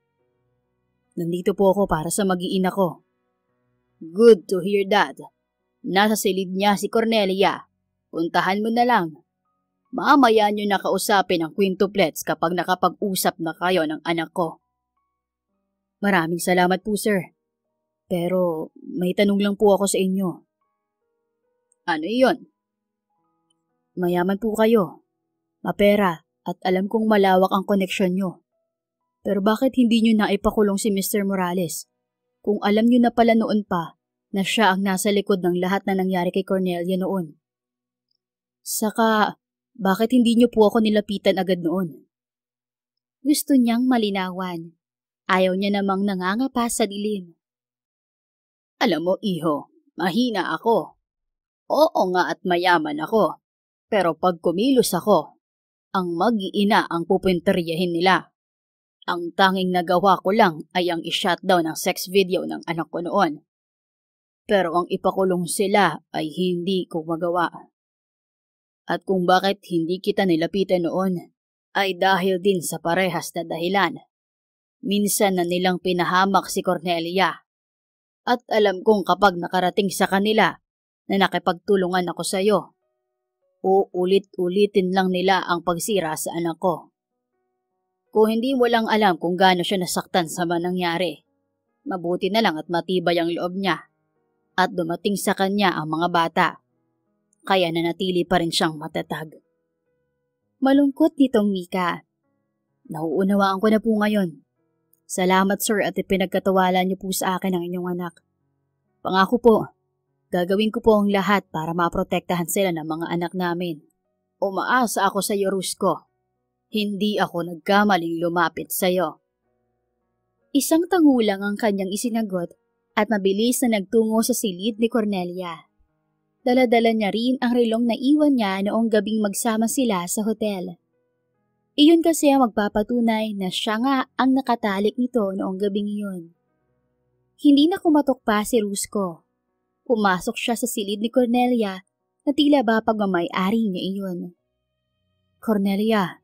Nandito po ako para sa mag-iina ko. Good to hear that. Nasa silid niya si Cornelia. Puntahan mo na lang. Mamaya niyo nakausapin ang quintuplets kapag nakapag-usap na kayo ng anak ko. Maraming salamat po, sir. Pero may tanong lang po ako sa inyo. Ano iyon? Mayaman po kayo, mapera at alam kong malawak ang koneksyon nyo. Pero bakit hindi nyo naipakulong si Mr. Morales kung alam nyo na pala noon pa na siya ang nasa likod ng lahat na nangyari kay Cornelia noon? Saka, bakit hindi nyo po ako nilapitan agad noon? Gusto niyang malinawan. Ayaw niya namang nangangapa sa dilim. Alam mo, iho, mahina ako. Oo nga at mayaman ako. Pero pag kumilos ako, ang mag-iina ang pupinteryahin nila. Ang tanging nagawa ko lang ay ang i-shutdown ang sex video ng anak ko noon. Pero ang ipakulong sila ay hindi ko magawa. At kung bakit hindi kita nilapitan noon, ay dahil din sa parehas na dahilan. Minsan na nilang pinahamak si Cornelia. At alam kong kapag nakarating sa kanila na nakipagtulungan ako sa iyo, uulit-ulitin lang nila ang pagsira sa anak ko. Kung hindi mo lang alam kung gaano siya nasaktan sa nangyari, mabuti na lang at matibay ang loob niya at dumating sa kanya ang mga bata. Kaya nanatili pa rin siyang matatag. Malungkot nitong wika. Nauunawaan ko na po ngayon. Salamat, sir, at ipinagkatawalan niyo po sa akin ang inyong anak. Pangako po, Gagawin ko po ang lahat para maprotektahan sila ng mga anak namin. Umaasa ako sa iyo, Rusko. Hindi ako nagkamaling lumapit sa iyo. Isang tangulang ang kanyang isinagot at mabilis na nagtungo sa silid ni Cornelia. Dala-dala niya rin ang relong na iwan niya noong gabing magsama sila sa hotel. Iyon kasi ang magpapatunay na siya nga ang nakatalik nito noong gabing iyon. Hindi na kumatok pa si Rusko. Pumasok siya sa silid ni Cornelia na tila ba pagmamay-ari niya iyon. Cornelia.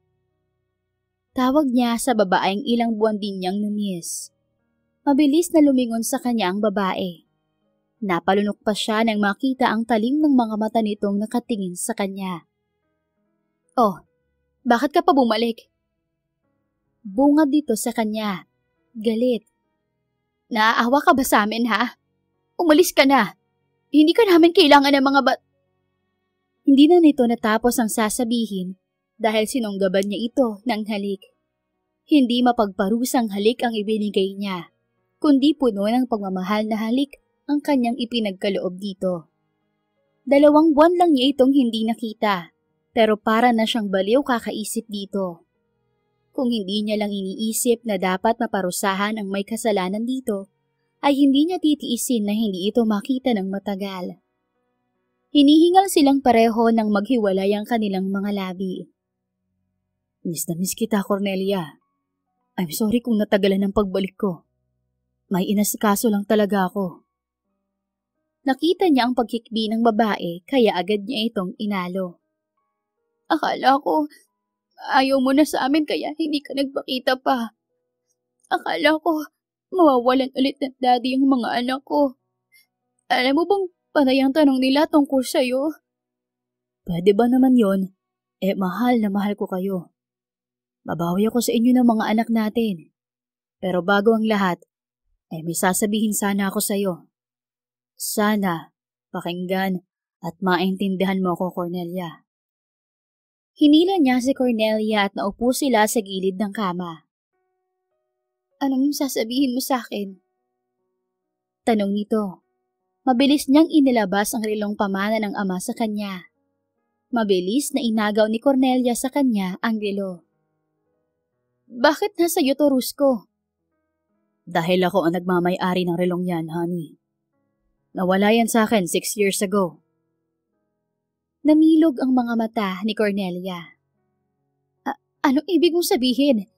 Tawag niya sa babaeng ilang buwan din niyang na-miss. Mabilis na lumingon sa kanya ang babae. Napalunok pa siya nang makita ang talim ng mga mata nitong nakatingin sa kanya. Oh, bakit ka pa bumalik? Bungad dito sa kanya. Galit. Naaawa ka ba sa amin, ha? Umalis ka na. Hindi ka namin kailangan ng mga Hindi na nito natapos ang sasabihin dahil sinunggaban niya ito ng halik. Hindi mapagparusang halik ang ibinigay niya, kundi puno ng pagmamahal na halik ang kanyang ipinagkaloob dito. 2 buwan lang niya itong hindi nakita, pero para na siyang baliw kakaisip dito. Kung hindi niya lang iniisip na dapat maparusahan ang may kasalanan dito, ay hindi niya titiisin na hindi ito makita ng matagal. Hinihingal silang pareho nang maghiwalay ang kanilang mga labi. Miss na miss kita, Cornelia. I'm sorry kung natagalan ang pagbalik ko. May inasikaso lang talaga ako. Nakita niya ang pagkikbi ng babae kaya agad niya itong inalo. Akala ko ayaw mo na sa amin kaya hindi ka nagpakita pa. Akala ko mawawalan ulit ng daddy yung mga anak ko. Alam mo bang panay ang tanong nila tungkol sa'yo? Pwede ba naman yon? Mahal na mahal ko kayo. Babawi ako sa inyo ng mga anak natin. Pero bago ang lahat, may sasabihin sana ako sa'yo. Sana, pakinggan at maintindihan mo ako, Cornelia. Hinila niya si Cornelia at naupo sila sa gilid ng kama. Anong sasabihin mo sa akin? Tanong nito. Mabilis niyang inilabas ang relong pamana ng ama sa kanya. Mabilis na inagaw ni Cornelia sa kanya ang relo. Bakit nasa iyo to, Rusko? Dahil ako ang nagmamay-ari ng relong yan, honey. Nawala yan sa akin 6 years ago. Namilog ang mga mata ni Cornelia. Anong ibig mong sabihin?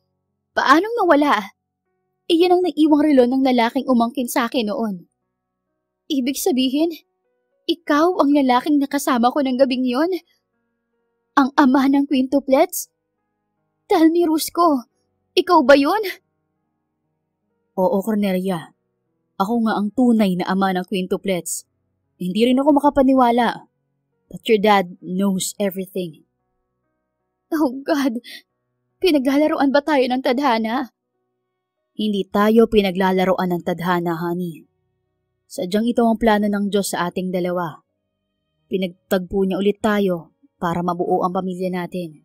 Paanong nawala? Iyan ang naiwang relo ng lalaking umangkin sa akin noon. Ibig sabihin, ikaw ang lalaking nakasama ko ng gabing yon? Ang ama ng quintuplets? Tell me, Rusko, ikaw ba yun? Oo, Cornelia. Ako nga ang tunay na ama ng quintuplets. Hindi rin ako makapaniwala. But your dad knows everything. Oh God, pinaglalaroan ba tayo ng tadhana? Hindi tayo pinaglalaroan ng tadhana, honey. Sadyang ito ang plano ng Diyos sa ating dalawa. Pinagtagpo niya ulit tayo para mabuo ang pamilya natin.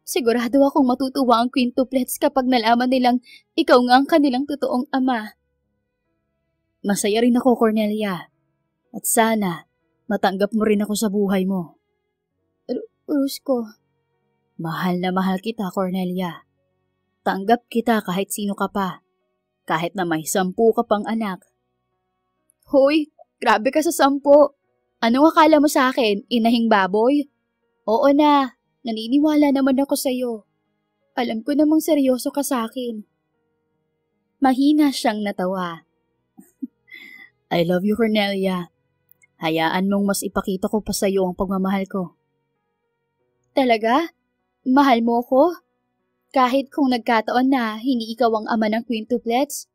Sigurado akong matutuwa ang quintuplets kapag nalaman nilang ikaw nga ang kanilang totoong ama. Masaya rin ako, Cornelia. At sana, matanggap mo rin ako sa buhay mo. Rusko. Mahal na mahal kita, Cornelia. Tanggap kita kahit sino ka pa. Kahit na may 10 ka pang anak. Hoy, grabe ka sa 10. Anong akala mo sa akin, inahing baboy? Oo na, naniniwala naman ako sa'yo. Alam ko namang seryoso ka sa akin. Mahina siyang natawa. I love you, Cornelia. Hayaan mong mas ipakita ko pa sa'yo ang pagmamahal ko. Talaga? Mahal mo ko? Kahit kung nagkataon na hindi ikaw ang ama ng quintuplets?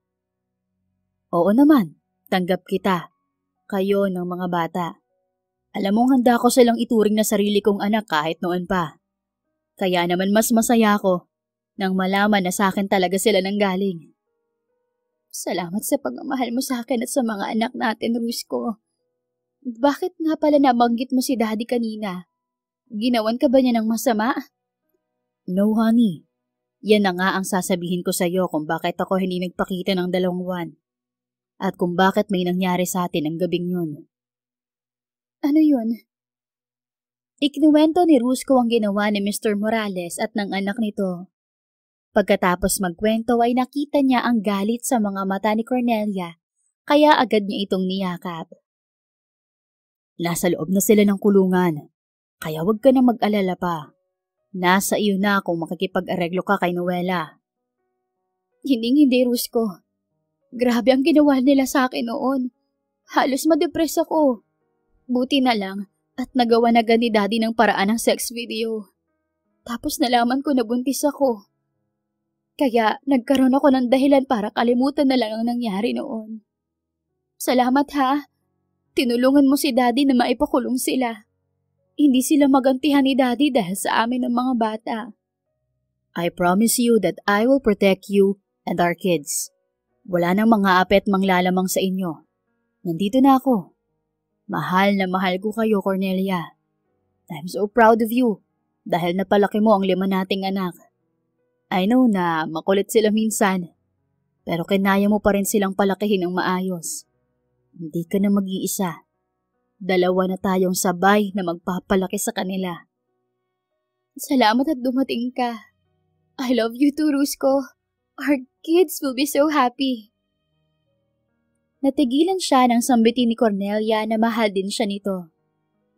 Oo naman, tanggap kita. Kayo ng mga bata. Alam mong handa ko silang ituring na sarili kong anak kahit noon pa. Kaya naman mas masaya ako nang malaman na sa akin talaga sila nanggaling. Salamat sa pagmamahal mo sa akin at sa mga anak natin, Rusko. Bakit nga pala nabanggit mo si Daddy kanina? Ginawan ka ba niya ng masama? No, honey. Yan na nga ang sasabihin ko sa'yo kung bakit ako hindi nagpakita ng 2 buwan. at kung bakit may nangyari sa atin ang gabing yun. Ano yun? Ikinuwento ni Rusco ang ginawa ni Mr. Morales at ng anak nito. Pagkatapos magkwento ay nakita niya ang galit sa mga mata ni Cornelia, kaya agad niya itong niyakap. Nasa loob na sila ng kulungan, kaya huwag ka na mag-alala pa. Nasa iyo na kung makikipag-areglo ka kay Noela. Hindi, Rusco. Grabe ang ginawa nila sa akin noon. Halos madepress ako. Buti na lang at nagawa na ni Daddy ng paraan ng sex video. Tapos nalaman ko na buntis ako. Kaya nagkaroon ako ng dahilan para kalimutan na lang ang nangyari noon. Salamat ha. Tinulungan mo si Daddy na maipakulong sila. Hindi sila magantihan ni Daddy dahil sa amin ng mga bata. I promise you that I will protect you and our kids. Wala nang mga apet manglalamang sa inyo. Nandito na ako. Mahal na mahal ko kayo, Cornelia. I'm so proud of you dahil napalaki mo ang 5 nating anak. I know na makulit sila minsan, pero kinaya mo pa rin silang palakihin ng maayos. Hindi ka na mag-iisa. 2 na tayong sabay na magpapalaki sa kanila. Salamat at dumating ka. I love you too, Rusco. Our kids will be so happy. Natigilan siya ng sambitin ni Cornelia na mahal din siya nito.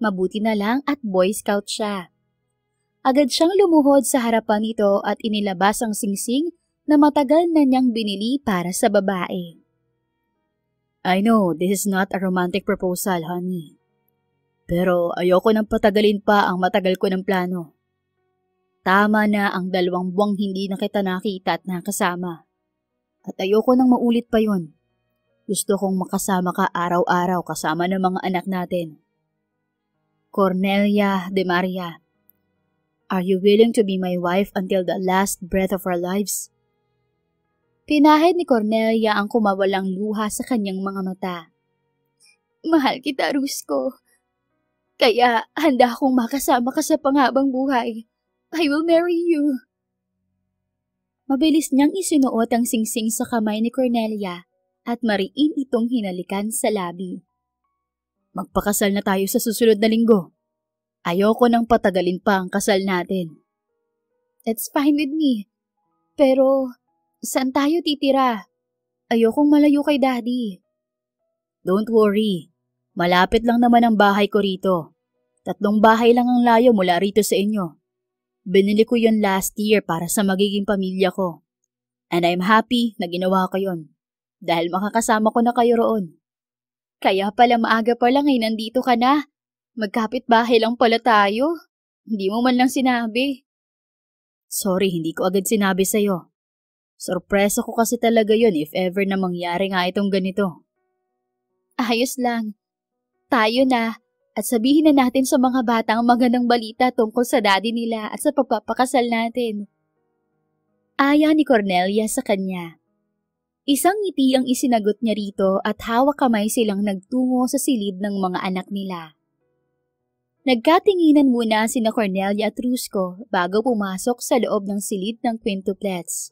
Mabuti na lang at Boy Scout siya. Agad siyang lumuhod sa harapan nito at inilabas ang singsing na matagal na niyang binili para sa babae. I know this is not a romantic proposal, honey. Pero ayoko nang patagalin pa ang matagal ko ng plano. Tama na ang 2 buwang hindi na kita nakita at nakasama. At ayoko nang maulit pa yun. Gusto kong makasama ka araw-araw kasama ng mga anak natin. Cornelia de Maria, are you willing to be my wife until the last breath of our lives? Pinahid ni Cornelia ang kumawalang luha sa kanyang mga mata. Mahal kita, Rusco. Kaya handa akong makasama ka sa panghabang buhay. I will marry you. Mabilis niyang isinuot ang singsing sa kamay ni Cornelia at mariin itong hinalikan sa labi. Magpakasal na tayo sa susunod na linggo. Ayoko nang patagalin pa ang kasal natin. It's fine with me. Pero saan tayo titira? Ayokong malayo kay Daddy. Don't worry. Malapit lang naman ang bahay ko rito. 3 bahay lang ang layo mula rito sa inyo. Binili ko yon last year para sa magiging pamilya ko. And I'm happy na ginawa ko yon. Dahil makakasama ko na kayo roon. Kaya pala maaga pa lang ay nandito ka na. Magkapit bahay lang pala tayo. Hindi mo man lang sinabi. Sorry, hindi ko agad sinabi sa'yo. Sorpresa ko kasi talaga yon if ever na mangyari nga itong ganito. Ayos lang. Tayo na at sabihin na natin sa mga bata ang magandang balita tungkol sa daddy nila at sa pagpapakasal natin. Aya ni Cornelia sa kanya. Isang ngiti ang isinagot niya rito at hawak kamay silang nagtungo sa silid ng mga anak nila. Nagkatinginan muna sina Cornelia at Rusco bago pumasok sa loob ng silid ng quintuplets.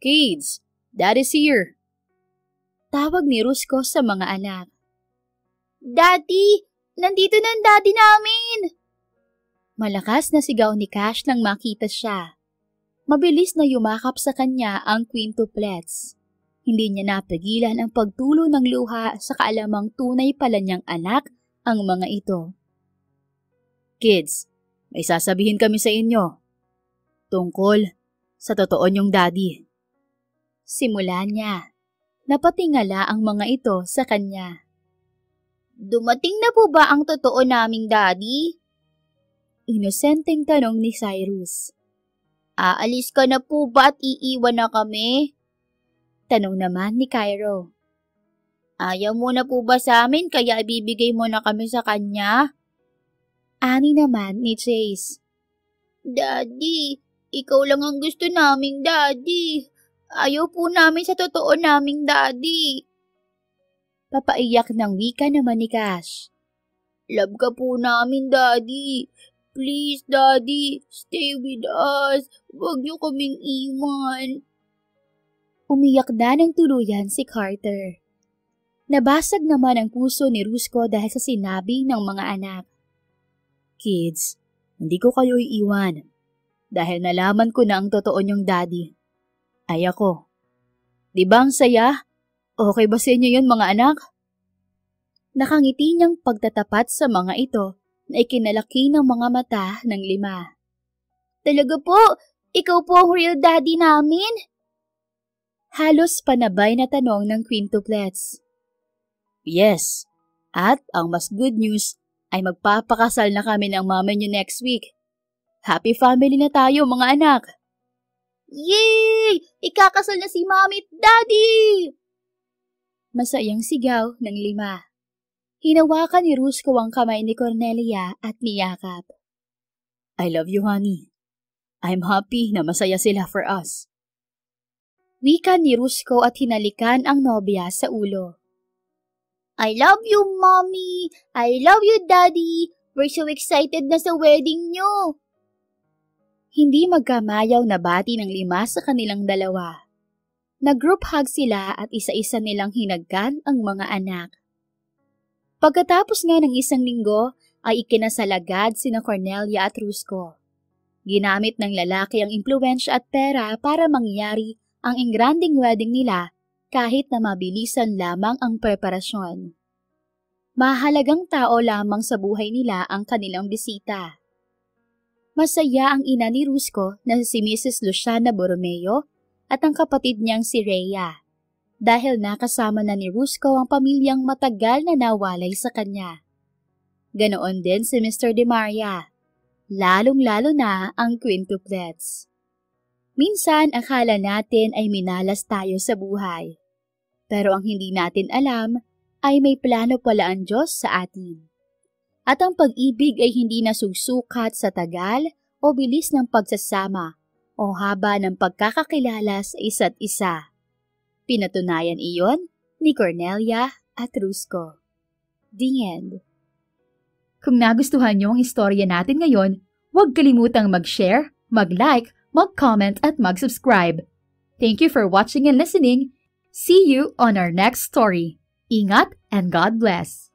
Kids, Dad is here! Tawag ni Rusco sa mga anak. Daddy! Nandito na ang daddy namin! Malakas na sigaw ni Cash nang makita siya. Mabilis na yumakap sa kanya ang quintuplets. Hindi niya napigilan ang pagtulo ng luha sa kaalamang tunay pala niyang anak ang mga ito. Kids, may sasabihin kami sa inyo. Tungkol sa totoo niyong daddy. Simula niya. Napatingala ang mga ito sa kanya. Dumating na po ba ang totoo naming daddy? Inosenteng tanong ni Cyrus. Aalis ka na po ba at iiwan na kami? Tanong naman ni Cairo. Ayaw mo na po ba sa amin kaya ibibigay mo na kami sa kanya? Ani naman ni Chase. Daddy, ikaw lang ang gusto naming daddy. Ayaw po namin sa totoo naming daddy. Papaiyak ng wika naman ni Cash. Love ka po namin, Daddy. Please, Daddy, stay with us. Huwag niyo kaming iwan. Umiyak na ng tuluyan si Carter. Nabasag naman ang puso ni Rusko dahil sa sinabi ng mga anak. Kids, hindi ko kayo iiwan. Dahil nalaman ko na ang totoo niyong daddy. Ay ako. Di ba ang saya? Okay ba sa inyo yun mga anak? Nakangiti niyang pagtatapat sa mga ito na ikinalaki ng mga mata ng 5. Talaga po? Ikaw po ang real daddy namin? Halos panabay na tanong ng quintuplets. Yes. At ang mas good news ay magpapakasal na kami ng mama niyo next week. Happy family na tayo mga anak. Yay! Ikakasal na si Mommy at Daddy! Masayang sigaw ng 5. Hinawakan ni Rusko ang kamay ni Cornelia at niyakap. I love you, honey. I'm happy na masaya sila for us. Wika ni Rusko at hinalikan ang nobya sa ulo. I love you, Mommy! I love you, Daddy! We're so excited na sa wedding nyo! Hindi magkamayaw na bati ng 5 sa kanilang dalawa. Nag-group hug sila at isa-isa nilang hinagkan ang mga anak. Pagkatapos nga ng 1 linggo, ay ikinasalagad sina Cornelia at Rusko. Ginamit ng lalaki ang impluwensya at pera para mangyari ang engranding wedding nila kahit na mabilisan lamang ang preparasyon. Mahalagang tao lamang sa buhay nila ang kanilang bisita. Masaya ang ina ni Rusko na si Mrs. Luciana Borromeo at ang kapatid niyang si Rhea, dahil nakasama na ni Rusko ang pamilyang matagal na nawalay sa kanya. Ganoon din si Mr. De Maria, lalong-lalo na ang quintuplets. Minsan akala natin ay minalas tayo sa buhay, pero ang hindi natin alam ay may plano pala ang Diyos sa atin. At ang pag-ibig ay hindi nasusukat sa tagal o bilis ng pagsasama o haba ng pagkakakilala sa isa't isa. Pinatunayan iyon ni Cornelia at Rusko. The end. Kung nagustuhan niyo ang istorya natin ngayon, huwag kalimutang mag-share, mag-like, mag-comment at mag-subscribe. Thank you for watching and listening. See you on our next story. Ingat and God bless!